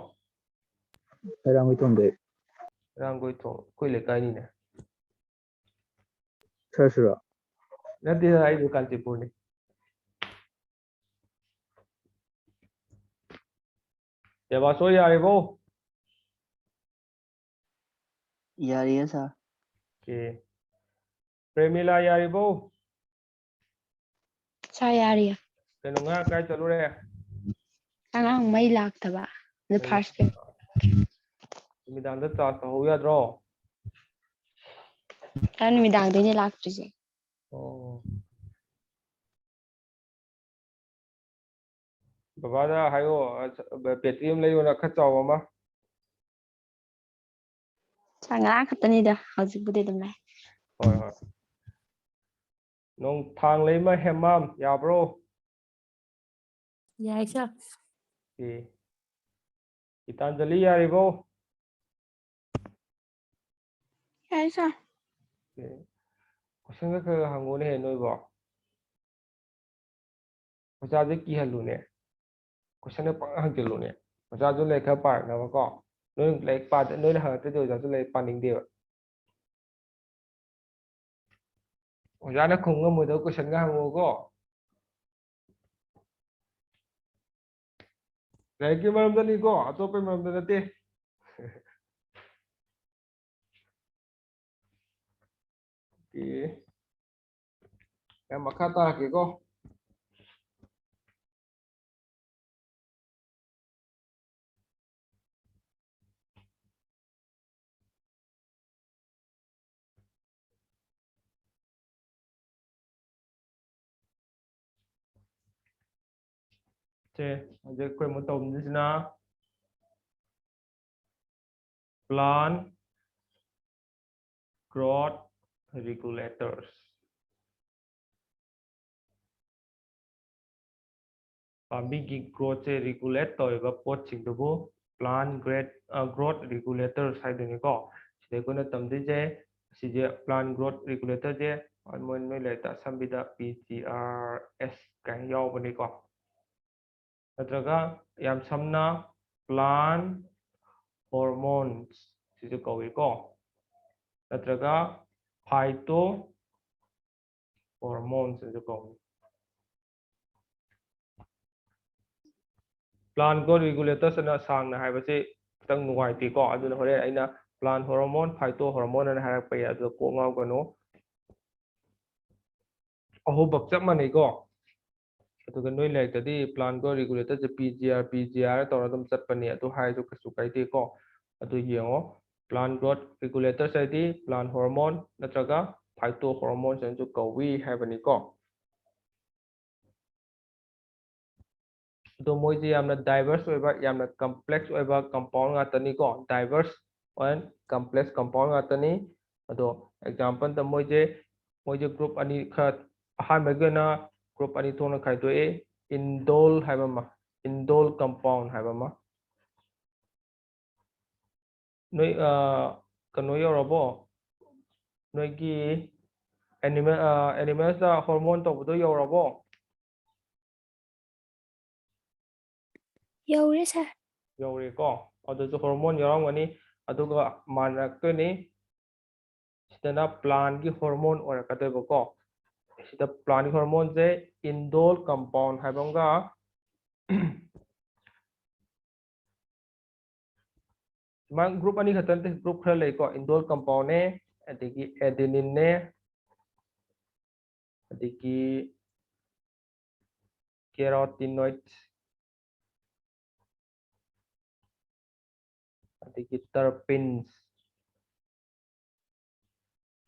[SPEAKER 4] रांगोई तोंदे
[SPEAKER 1] रांगोई थो कोई ले काई ने
[SPEAKER 4] सर सुरा
[SPEAKER 1] नदी आई दो कांचीपुर ने देवासो यारिबो
[SPEAKER 5] यारी है सर
[SPEAKER 1] के प्रेमिला यारिबो
[SPEAKER 3] ꯁꯥꯔ ꯌꯥꯔꯤ
[SPEAKER 1] कनो nga काय चलुरे
[SPEAKER 3] ꯑꯉꯥꯡ ꯃꯩ ꯂꯥꯛꯇꯕ ꯑꯗꯨ ꯐꯥꯔꯁ ꯄꯦꯔꯠ
[SPEAKER 1] मिदांदा चार्ज हो याद्रो
[SPEAKER 3] ꯅꯨꯃꯤꯗꯥꯡꯗꯩꯅꯦ ꯂꯥꯛꯇ꯭ꯔꯤꯁꯦ
[SPEAKER 1] ओ बाबादा हायो पेटीएम लेयोना खचाव अमा
[SPEAKER 3] ꯁꯥꯔ ꯉꯔꯥꯡ ꯈꯛꯇꯅꯤꯗ ꯍꯧꯖꯤꯛꯄꯨꯗꯤ ꯑꯗꯨꯝ ꯂꯩ
[SPEAKER 1] होय होय नों थांग लेमा हेमाम याब्रो
[SPEAKER 6] Dạ sao?
[SPEAKER 1] के गीतांजलि यारिबो
[SPEAKER 2] यारी सर
[SPEAKER 1] के क्वेश्चन का हंगोने है नोइबो मचाजे की हलुने क्वेश्चन पा हंगलुने मचाजो लेखा पार नबको नोइ लेख पा नोइ हंगते दो जाजो लेख पानिंग देव ओजाना खुंगा मुदो क्वेश्चन का हंगोगो लेख की मरम दनी को अतोपे मरम दनते के या मखाता के को जे कोई मतम जिसना plant growth regulators ꯄꯥꯝꯕꯤꯒꯤ ꯒ꯭ꯔꯣꯠꯁꯦ ꯔꯤꯒꯨꯂꯦꯠ ꯇꯧꯔꯤꯕ ꯄꯣꯠꯁꯤꯡꯗꯨꯕꯨ ꯄ꯭ꯂꯥꯟ ꯒ꯭ꯔꯣꯠ ꯔꯤꯒꯨꯂꯦꯇꯔ ꯍꯥꯏꯗꯣꯏꯅꯤꯀꯣ ꯁꯤꯗ ꯑꯩꯈꯣꯏꯅ ꯇꯝꯗꯣꯏꯁꯦ ꯁꯤꯁꯦ ꯄ꯭ꯂꯥꯟ ꯒ꯭ꯔꯣꯠ ꯔꯤꯒꯨꯂꯦꯇꯔꯁꯦ ꯃꯣꯏ ꯅꯣꯏ ꯂꯥꯏꯔꯤꯛꯇ ꯑꯁꯝꯕꯤꯗ PGRS ꯀꯥꯏꯅ ꯌꯥꯎꯕꯅꯤꯀꯣ ꯅꯠꯇ꯭ꯔꯒ ꯌꯥꯝ ꯁꯝꯅ ꯄ꯭ꯂꯥꯟ ꯍꯣꯔꯃꯣꯟꯁ ꯁꯤꯁꯨ ꯀꯧꯏꯀꯣ ꯅꯠꯇ꯭ꯔꯒ ꯐꯥꯏꯇꯣ ꯍꯣꯔꯃꯣꯟꯁ ꯁꯤꯁꯨ ꯀꯧꯏ ꯄ꯭ꯂꯥꯟ ꯒ꯭ꯔꯣꯠ ꯔꯤꯒꯨꯂꯦꯇꯔꯁꯤꯅ ꯁꯥꯡꯅ ꯍꯥꯏꯕꯁꯤ ꯈꯤꯇꯪ ꯅꯨꯡꯉꯥꯏꯇꯦꯀꯣ ꯑꯗꯨꯅ ꯍꯣꯔꯦꯟ ꯑꯩꯅ ꯄ꯭ꯂꯥꯟ ꯍꯣꯔꯃꯣꯟ ꯐꯥꯏꯇꯣ ꯍꯣꯔꯃꯣꯟ ꯑꯅ ꯍꯥꯏꯔꯛꯄ ꯌꯥꯏ ꯑꯗꯨꯗ ꯀꯣꯛ ꯉꯥꯎꯒꯅꯨ ꯑꯍꯨꯝꯃꯛ ꯆꯞ ꯃꯥꯟꯅꯩꯀꯣ ꯑꯗꯨꯒ ꯅꯣꯏ ꯂꯥꯏꯔꯤꯛꯇꯗꯤ ꯄ꯭ꯂꯥꯟ ꯒ꯭ꯔꯣꯠ ꯔꯤꯒꯨꯂꯦꯇꯔꯁꯦ PGR ꯇꯧꯔ ꯑꯗꯨꯝ ꯆꯠꯄꯅꯤ ꯑꯗꯨ ꯍꯥꯏꯔꯁꯨ ꯀꯩꯁꯨ ꯀꯥꯏꯗꯦꯀꯣ ꯑꯗꯨ ꯌꯦꯡꯉꯣ ꯄ꯭ꯂꯥꯟ ꯒ꯭ꯔꯣꯠ ꯔꯤꯒꯨꯂꯦꯇꯔꯁ ꯍꯥꯏꯗꯤ ꯄ꯭ꯂꯥꯟ ꯍꯣꯔꯃꯣꯟ ꯅꯠꯇ꯭ꯔꯒ ꯐꯥꯏꯇꯣ ꯍꯣꯔꯃꯣꯟꯁꯤꯅꯁꯨ ꯀꯧꯏ ꯍꯥꯏꯕꯅꯤꯀꯣ ꯑꯗꯣ ꯃꯣꯏꯁꯦ ꯌꯥꯝꯅ ꯗꯥꯏꯚꯔꯁ ꯑꯣꯏꯕ ꯌꯥꯝꯅ ꯀꯝꯄ꯭ꯂꯦꯛꯁ ꯑꯣꯏꯕ ꯀꯝꯄꯥꯎꯟ ꯉꯥꯛꯇꯅꯤꯀꯣ ꯗꯥꯏꯚꯔꯁ ꯑꯦꯟ ꯀꯝꯄ꯭ꯂꯦꯛꯁ ꯀꯝꯄꯥꯎꯟ ꯉꯥꯛꯇꯅꯤ ꯑꯗꯣ ꯑꯦꯛꯖꯥꯝꯄꯜꯗ ꯃꯣꯏꯁꯦ ꯒ꯭ꯔꯨꯞ ꯑꯅꯤ ꯈꯔ ꯑꯍꯥꯟꯕꯒꯤ ꯑꯣꯏꯅ ꯒ꯭ꯔꯨꯞ ꯑꯅꯤ ꯊꯣꯛꯅ ꯈꯥꯏꯗꯣꯛꯑꯦ ꯏꯟꯗꯣꯜ ꯍꯥꯏꯕ ꯑꯃ ꯏꯟꯗꯣꯜ ꯀꯝꯄꯥꯎꯟ ꯍꯥꯏꯕ ꯑꯃ ꯅꯣꯏ ꯀꯩꯅꯣ ꯌꯧꯔꯕꯣ ꯅꯣꯏꯒꯤ ꯑꯦꯅꯤꯃꯦꯜꯁꯇ ꯍꯣꯔꯃꯣꯟ ꯇꯧꯕꯗꯣ ꯌꯧꯔꯕꯣ
[SPEAKER 3] ꯌꯧꯔꯦ ꯁꯥꯔ
[SPEAKER 1] ꯌꯧꯔꯦꯀꯣ ꯑꯗꯨꯁꯨ ꯍꯣꯔꯃꯣꯟ ꯌꯥꯎꯔꯝꯒꯅꯤ ꯑꯗꯨꯒ ꯃꯥꯟꯅꯔꯛꯇꯣꯏꯅꯤ ꯁꯤꯗꯅ ꯄ꯭ꯂꯥꯟꯒꯤ ꯍꯣꯔꯃꯣꯟ ꯑꯣꯏꯔꯛꯀꯗꯣꯏꯕꯀꯣ ꯁꯤꯗ ꯄ꯭ꯂꯥꯟꯒꯤ ꯍꯣꯔꯃꯣꯟꯁꯦ ꯏꯟꯗꯣꯜ ꯀꯝꯄꯥꯎꯟ ꯍꯥꯏꯕ ꯑꯃꯒ ꯒ꯭ꯔꯨꯞ ꯑꯅꯤ ꯈꯛꯇ ꯅꯠꯇꯦ ꯒ꯭ꯔꯨꯞ ꯈꯔ ꯂꯩꯀꯣ ꯏꯟꯗꯣꯜ ꯀꯝꯄꯥꯎꯟꯅꯦ ꯑꯗꯒꯤ ꯑꯦꯗꯦꯅꯤꯟꯅꯦ ꯑꯗꯒꯤ ꯀꯦꯔꯣꯇꯤꯅꯣꯏꯠ ꯑꯗꯒꯤ ꯇꯔꯄꯤꯟꯁ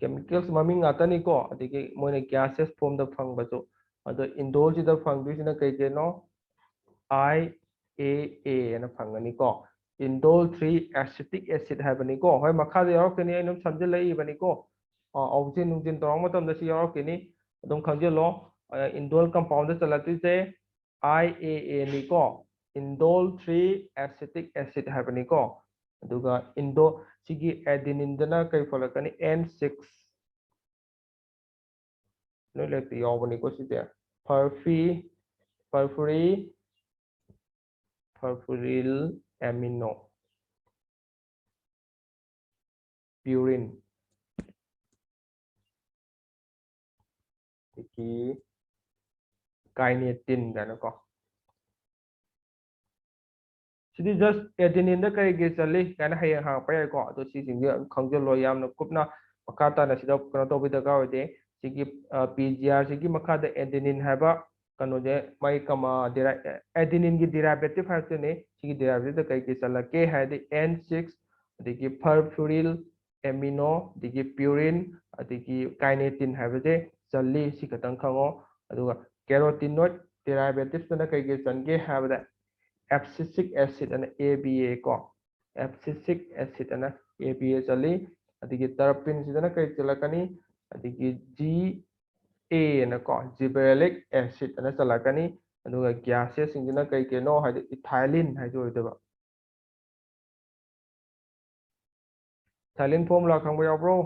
[SPEAKER 1] ꯀꯦꯃꯤꯀꯦꯜꯁ ꯃꯃꯤꯡ ꯉꯥꯛꯇꯅꯤꯀꯣ ꯑꯗꯒꯤ ꯃꯣꯏꯅ ꯒ꯭ꯌꯥꯁꯦꯁ ꯐꯣꯝꯗ ꯐꯪꯕꯁꯨ ꯑꯗꯣ ꯏꯟꯗꯣꯜꯁꯤꯗ ꯐꯪꯗꯣꯏꯁꯤꯅ ꯀꯩ ꯀꯩꯅꯣ IAA ꯑꯅ ꯐꯪꯒꯅꯤꯀꯣ ꯏꯟꯗꯣꯜ 3 ꯑꯦसिटिक ꯑꯦꯁꯤड ꯍꯥꯏꯕꯅꯤꯀꯣ ꯍꯣꯏ ꯃꯈꯥꯗ ꯌꯥꯎꯔꯛꯀꯅꯤ ꯑꯩꯅ ꯁꯝꯖꯤꯜꯂꯛꯏꯕꯅꯤꯀꯣ ꯑꯧꯖꯤꯟ ꯅꯨꯡꯖꯤꯟ ꯇꯧꯔꯛꯄ ꯃꯇꯝꯗ ꯁꯤ ꯌꯥꯎꯔꯛꯈꯤꯅꯤ ꯑꯗꯨꯝ ꯈꯪꯖꯤꯜꯂꯣ ꯏꯟꯗꯣꯜ ꯀꯝꯄꯥꯎꯟꯗ ꯆꯜꯂꯛꯇꯣꯏꯁꯦ IAA ꯅꯤꯀꯣ ꯏꯟꯗꯣꯜ 3 ꯑꯦसिटिक ꯑꯦꯁꯤड ꯍꯥꯏꯕꯅꯤꯀꯣ ꯑꯗꯨꯒ ꯁꯤꯒꯤ ꯑꯦꯗꯤꯅꯤꯟꯗꯅ ꯀꯩ ꯐꯣꯂꯛꯀꯅꯤ N6 ꯅꯣꯏ ꯂꯥꯏꯔꯤꯛꯇ ꯌꯥꯎꯕꯅꯤꯀꯣ ꯁꯤꯁꯦ ꯄꯔꯐꯨꯔꯤल एमिनो प्यूरिन काइनेटिन को सिदी जस्ट एडेनिन दा कई गे चली काना हयें हांगपा याइको अदो सिसिंगे खंगजलो यामना कुपना मखा ताना सिदा कनो तोबि दगा होदे सिगी PGR सिगी मखा द एडेनिन हाबा कनो जे माई कमा एडेनिन की डेरिवेटिव हाइतने सिगी डेरिवेटिव द कई गे चलके हाइदे N6 अदिगी परफ्यूरिल एमिनो दिगी प्यूरिन अदिगी काइनेटिन हाइबजे चल्ली सिकतंग खंगो अदुगा कैरोटिनॉइड डेरिवेटिव तना कई गे चंगे हाबदा एब्सिसिक एसिड and ABA को एब्सिसिक एसिड and ABA चली अदिगी टर्पिन सिदना कई चलकनी अदिगी GA न को जिबरेलिक एसिड न चलकनी अदुगा गैसेस सिंगना कई केनो हाइदे इथाइलिन हाइदो होइदबा इथाइलिन फॉर्मूला खंबो याब्रो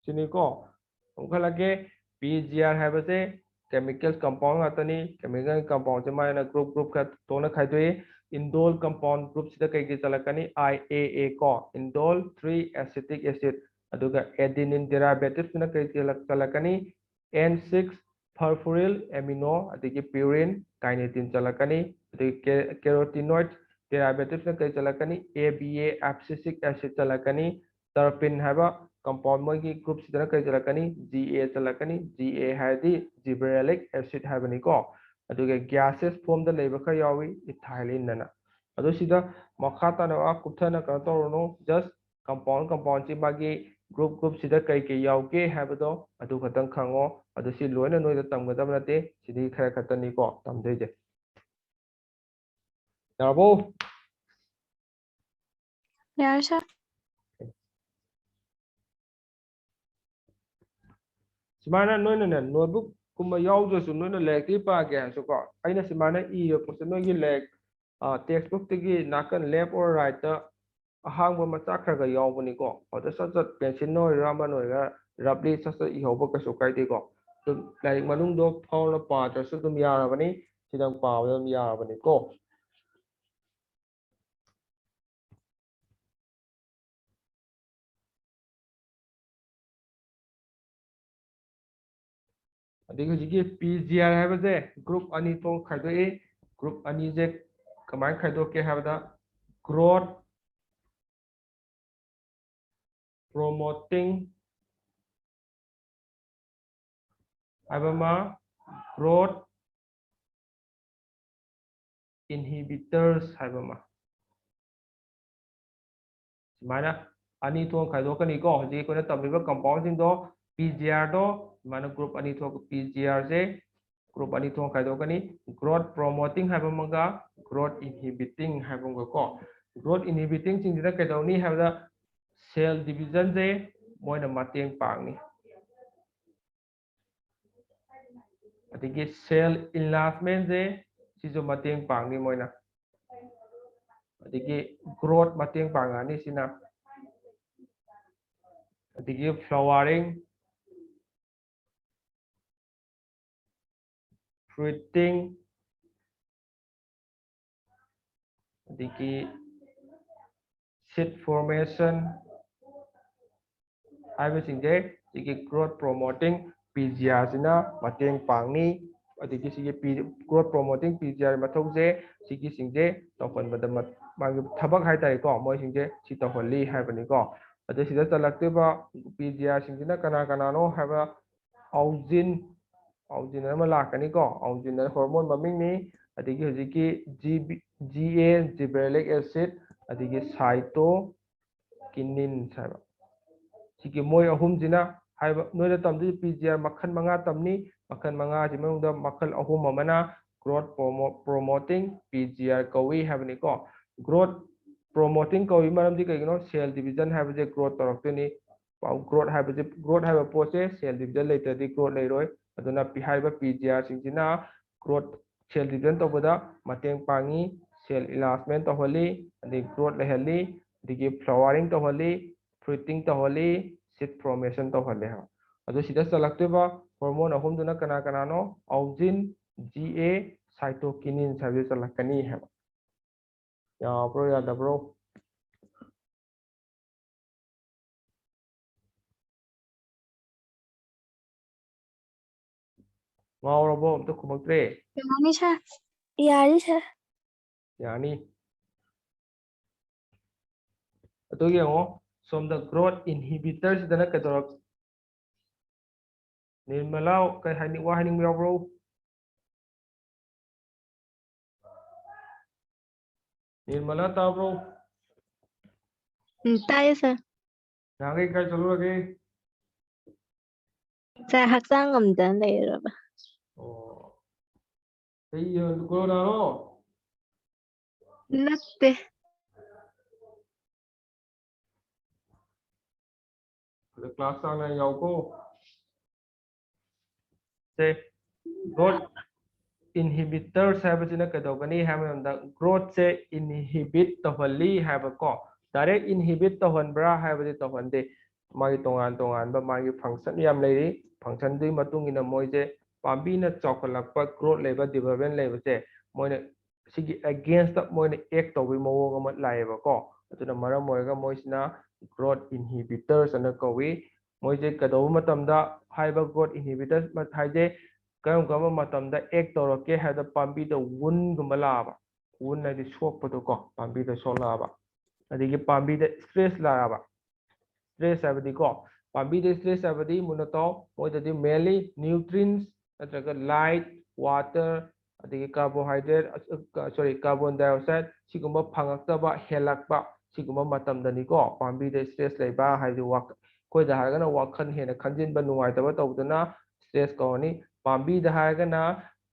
[SPEAKER 1] सिनिको उखलके PGR हाइबसे केमिकल कंपाउंड आतनी केमिकल कंपाउंड से मायना ग्रुप का तोना खाइदोए इंडोल कंपाउंड ग्रुप सिदा कई के चलकनी IAA को इंडोल 3 एसिटिक एसिड अदुगा एडेनिन डेरिवेटिव सिना कई के चलकनी N6 परफ्यूरिल एमिनो अदिगी प्यूरिन काइनेटिन चलकनी अदिगी कैरोटिनॉइड डेरिवेटिव सिना कई चलकनी ABA एब्सिसिक एसिड चलकनी टर्पिन हाइबा कंपाउंड मोगी ग्रुप सिदना कई चलकनी GA चलकनी GA हाइदी जिबरेलिक एसिड हाइबनिको अदुगे गैसेस फॉर्म द लेबा खा यावी इथाइलिन नना अदु सिदा मखा ताना कुथना का तोरनो जस्ट कंपाउंड ची मागी ग्रुप सिदा कई के यावगे हाइबदो अदु खतंग खंगो अदु सि लोइना नोइदा तमगदब नते सिदी खरा खतनीको तमदेजे याबो
[SPEAKER 2] यार सर
[SPEAKER 1] सुमाना नोइना नोटबुक ꯀꯨꯝꯕ ꯌꯥꯎꯗ꯭ꯔꯁꯨ ꯅꯣꯏꯅ ꯂꯥꯏꯔꯤꯛꯇꯒꯤ ꯄꯥꯒꯦ ꯍꯥꯏꯔꯁꯨꯀꯣ ꯑꯩꯅ ꯁꯨꯃꯥꯏꯅ ꯏꯕ ꯄꯣꯠꯁꯦ ꯅꯣꯏꯒꯤ ꯂꯥꯏꯔꯤꯛ ꯇꯦꯛꯁ ꯕꯨꯛꯇꯒꯤ ꯅꯥꯀꯟ ꯂꯦꯐ ꯑꯣꯔ ꯔꯥꯏꯠꯇ ꯑꯍꯥꯡꯕ ꯃꯆꯥ ꯈꯔ ꯌꯥꯎꯕꯅꯤꯀꯣ ꯑꯗꯨꯗ ꯁꯠ ꯁꯠ ꯄꯦꯟꯁꯤꯜ ꯑꯣꯏꯔꯣ ꯑꯃꯅ ꯑꯣꯏꯔꯣ ꯔꯐꯂꯤ ꯁꯠ ꯁꯠ ꯏꯍꯧꯕ ꯀꯩꯁꯨ ꯀꯥꯏꯗꯦꯀꯣ ꯑꯗꯨꯝ ꯂꯥꯏꯔꯤꯛ ꯃꯅꯨꯡꯗꯣ ꯐꯥꯎꯅ ꯄꯥꯗ꯭ꯔꯁꯨ ꯑꯗꯨꯝ ꯌꯥꯔꯕꯅꯤ ꯁꯤꯗꯪ ꯄꯥꯕꯗ ꯑꯗꯨꯝ ꯌꯥꯔꯕꯅꯤꯀꯣ ꯑꯗꯒꯤ ꯍꯧꯖꯤꯛꯀꯤ PGR ꯍꯥꯏꯕꯁꯦ ꯒ꯭ꯔꯨꯞ ꯑꯅꯤ ꯊꯣꯛꯅ ꯈꯥꯏꯗꯣꯛꯏ ꯒ꯭ꯔꯨꯞ ꯑꯅꯤꯁꯦ ꯀꯃꯥꯏꯅ ꯈꯥꯏꯗꯣꯛꯀꯦ ꯍꯥꯏꯕꯗ ꯒ꯭ꯔꯣꯠ ꯄ꯭ꯔꯣꯃꯣꯇꯤꯡ ꯍꯥꯏꯕ ꯑꯃ ꯒ꯭ꯔꯣꯠ ꯏꯟꯍꯤꯕꯤꯇꯔꯁ ꯍꯥꯏꯕ ꯑꯃ ꯁꯨꯃꯥꯏꯅ ꯑꯅꯤ ꯊꯣꯛꯅ ꯈꯥꯏꯗꯣꯛꯀꯅꯤꯀꯣ ꯍꯧꯖꯤꯛ ꯑꯩꯈꯣꯏꯅ ꯇꯝꯃꯤꯕ ꯀꯝꯄꯥꯎꯟꯁꯤꯡꯗꯣ PGRꯗꯣ ꯁꯨꯃꯥꯏꯅ ꯒ꯭ꯔꯨꯞ ꯑꯅꯤ ꯊꯣꯛ PGRꯁꯦ ꯒ꯭ꯔꯨꯞ ꯑꯅꯤ ꯊꯣꯛꯅ ꯈꯥꯏꯗꯣꯛꯀꯅꯤ ꯒ꯭ꯔꯣꯠ ꯄ꯭ꯔꯣꯃꯣꯇꯤꯡ ꯍꯥꯏꯕ ꯑꯃꯒ ꯒ꯭ꯔꯣꯠ ꯏꯟꯍꯤꯕꯤꯇꯤꯡ ꯍꯥꯏꯕ ꯑꯃꯒ ꯀꯣ ꯒ꯭ꯔꯣꯠ ꯏꯟꯍꯤꯕꯤꯇꯤꯡꯁꯤꯡꯁꯤꯅ ꯀꯩꯗꯧꯅꯤ ꯍꯥꯏꯕꯗ ꯁꯦꯜ ꯗꯤꯕꯤꯖꯟꯁꯦ ꯃꯣꯏꯅ ꯃꯇꯦꯡ ꯄꯥꯡꯅꯤ ꯑꯗꯒꯤ ꯁꯦꯜ ꯏꯟꯂꯥꯔꯖꯃꯦꯟꯁꯦ ꯁꯤꯁꯨ ꯃꯇꯦꯡ ꯄꯥꯡꯅꯤ ꯃꯣꯏꯅ ꯑꯗꯒꯤ ꯒ꯭ꯔꯣꯠ ꯃꯇꯦꯡ ꯄꯥꯡꯉꯅꯤ ꯁꯤꯅ ꯑꯗꯒꯤ ꯐ꯭ꯂꯋꯥꯔꯤꯡ ꯐ꯭ꯔꯨꯏꯇꯤꯡ ꯑꯗꯒꯤ ꯁꯤꯠ ꯐꯣꯔꯃꯦꯁꯟ ꯍꯥꯏꯕꯁꯤꯡꯁꯦ ꯁꯤꯒꯤ ꯒ꯭ꯔꯣꯠ ꯄ꯭ꯔꯣꯃꯣꯇꯤꯡ PGRꯁꯤꯅ ꯃꯇꯦꯡ ꯄꯥꯡꯅꯤ ꯑꯗꯒꯤ ꯁꯤꯒꯤ ꯒ꯭ꯔꯣꯠ ꯄ꯭ꯔꯣꯃꯣꯇꯤꯡ PGR ꯃꯊꯧꯁꯦ ꯁꯤꯒꯤꯁꯤꯡꯁꯦ ꯇꯧꯍꯟꯕꯗ ꯃꯥꯒꯤ ꯊꯕꯛ ꯍꯥꯏꯇꯥꯔꯦꯀꯣ ꯃꯣꯏꯁꯤꯡꯁꯦ ꯁꯤ ꯇꯧꯍꯜꯂꯤ ꯍꯥꯏꯕꯅꯤꯀꯣ ꯑꯗ ꯁꯤꯗ ꯆꯜꯂꯛꯇꯣꯏꯕ PGRꯁꯤꯡꯁꯤꯅ ꯀꯅꯥ ꯀꯅꯥꯅꯣ ꯍꯥꯏꯕ ꯑꯥꯎꯖꯤꯟ ꯑꯃ ꯂꯥꯛꯀꯅꯤꯀꯣ ꯑꯥꯎꯖꯤꯟ ꯍꯣꯔꯃꯣꯟ ꯃꯃꯤꯡꯅꯤ ꯑꯗꯒꯤ ꯍꯧꯖꯤꯛꯀꯤ GA ꯖꯤꯕꯔꯦꯂꯤꯛ ꯑꯦꯁꯤड ꯑꯗꯒꯤ ꯁꯥꯏꯇꯣꯀꯤꯅꯤꯟ ꯍꯥꯏꯕ ꯁꯤꯒꯤ ꯃꯣꯏ ꯑꯍꯨꯝꯁꯤꯅ ꯍꯥꯏꯕ ꯅꯣꯏꯅ ꯇꯝꯗꯣꯏꯁꯤ PGR ꯃꯈꯜ 5 ꯇꯝꯅꯤ ꯃꯈꯜ 5ꯁꯤ ꯃꯅꯨꯡꯗ ꯃꯈꯜ 3 ꯑꯃꯅ ꯒ꯭ꯔꯣꯠ ꯄ꯭ꯔꯣꯃꯣꯇꯤꯡ PGR ꯀꯧꯏ ꯍꯥꯏꯕꯅꯤꯀꯣ ꯒ꯭ꯔꯣꯠ ꯄ꯭ꯔꯣꯃꯣꯇꯤꯡ ꯀꯧꯏ ꯃꯔꯝꯗꯤ ꯀꯩꯒꯤꯅꯣ ꯁꯦꯜ ꯗꯤꯕꯤꯖꯟ ꯍꯥꯏꯕꯁꯦ ꯒ꯭ꯔꯣꯠ ꯇꯧꯔꯛꯇꯣꯏꯅꯤ ꯒ꯭ꯔꯣꯠ ꯍꯥꯏꯕ ꯄꯣꯠꯁꯦ ꯁꯦꯜ ꯗꯤꯕꯤꯖꯟ ꯂꯩꯇ꯭ꯔꯗꯤ ꯒ꯭ꯔꯣꯠ ꯂꯩꯔꯣꯏ ꯑꯗꯨꯅ ꯍꯥꯏꯔꯤꯕ PGRꯁꯤꯡꯁꯤꯅ ꯒ꯭ꯔꯣꯠ ꯁꯦꯜ ꯗꯤꯕꯤꯖꯟ ꯇꯧꯕꯗ ꯃꯇꯦꯡ ꯄꯥꯡꯉꯤ ꯁꯦꯜ ꯏꯂꯥꯁꯃꯦꯟ ꯇꯧꯍꯜꯂꯤ ꯑꯗꯒꯤ ꯒ꯭ꯔꯣꯠ ꯂꯩꯍꯜꯂꯤ ꯑꯗꯒꯤ ꯐ꯭ꯂꯋꯥꯔꯤꯡ ꯇꯧꯍꯜꯂꯤ ꯐ꯭ꯔꯨꯏꯇꯤꯡ ꯇꯧꯍꯜꯂꯤ ꯁꯤꯠ ꯐꯣꯔꯃꯦꯁꯟ ꯇꯧꯍꯜꯂꯦ ꯍꯥꯏꯕ ꯑꯗꯨ ꯁꯤꯗ ꯆꯜꯂꯛꯇꯣꯏꯕ ꯍꯣꯔꯃꯣꯟ ꯑꯍꯨꯝꯗꯨꯅ ꯀꯅꯥ ꯀꯅꯥꯅꯣ ꯑꯥꯎꯖꯤꯟ GA ꯁꯥꯏꯇꯣꯀꯤꯅꯤꯟ ꯍꯥꯏꯕꯁꯦ ꯆꯜꯂꯛꯀꯅꯤ ꯍꯥꯏꯕ ꯌꯥꯕ꯭ꯔꯣ ꯌꯥꯗꯕ꯭ꯔꯣ ꯉꯥꯎꯔꯕꯣ ꯑꯝꯇ ꯈꯨꯝꯃꯛꯇ꯭ꯔꯦ
[SPEAKER 2] Yani sir.
[SPEAKER 3] ꯌꯥꯔꯤ ꯁꯥꯔ
[SPEAKER 1] ꯌꯥꯅꯤ ꯑꯗꯨ ꯌꯦꯡꯉꯣ ꯁꯣꯝꯗ ꯒ꯭ꯔꯣꯠ ꯏꯟꯍꯤꯕꯤꯇꯔꯁꯤꯗꯅ ꯀꯩꯗꯧꯔꯛ ꯅꯤꯔꯃꯂꯥ ꯀꯩ ꯍꯥꯏꯅꯤꯡ ꯋꯥ ꯍꯥꯏꯅꯤꯡꯕ ꯌꯥꯎꯕ꯭ꯔꯣ ꯅꯤꯔꯃꯂꯥ ꯇꯥꯕ꯭ꯔꯣ
[SPEAKER 6] ꯇꯥꯏꯌꯦ ꯁꯥꯔ
[SPEAKER 1] ꯅꯍꯥꯟꯒꯩ ꯀꯥꯏ ꯆꯠꯂꯨꯔꯒꯦ
[SPEAKER 6] ꯁꯥꯔ ꯍꯛꯆꯥꯡ ꯉꯝꯗꯅ ꯂꯩꯔꯕ
[SPEAKER 1] ꯑꯣ ꯀꯩ ꯀꯣꯔꯣꯅꯥꯔꯣ
[SPEAKER 6] ꯅꯠꯇꯦ
[SPEAKER 1] क्लास चांग नाई याउको से ग्रोथ इनहिबिटर्स हाइबसिना कदौगनी हाइबमदा ग्रोथ से इनहिबिट तहली हाइबको डायरेक्ट इनहिबिट तहनब्रा हाइबदि तहनदे मागी तोंगान मागी फंक्शन याम लेरी फंक्शन दि मतुंग इना मोइजे पाबीना चौखलकपा ग्रोथ लेबा डेवलपमेंट लेबसे मोइने सिगी अगेंस्ट मोइने एक्ट तौबि मवोंग अमा लाइबको अदुना मरम मोइगा मोइसिना ग्रोथ इनहिबिटर्स अना कौवी मोइजे कदौ मतमदा हाइबा ग्रोथ इनहिबिटर्स हाइजे कम मतमदा एक्ट तौरके हाइदा पाबीदा वुन गुमा लाबा वुन हाइदि सोकपदो को पाबीदा सोलाबा अदिगे पाबीदा स्ट्रेस लाबा स्ट्रेस हाइबदि को पाबीदा स्ट्रेस हाइबदि मुनतो मोइददि मेनली न्यूट्रिएंट्स नत्रगा लाइट वाटर अदिगे कार्बोहाइड्रेट सॉरी कार्बन डाइऑक्साइड सिगुम्बा फंगक्तबा हेलक्पा सिगुम्बा मतमदनि को पाबीदा स्ट्रेस लेबा हाइदि वाक कोइदा हागना वाखन हेना खंजिनबा नुवाइतबा तौदना स्ट्रेस कौनी पाबी हागना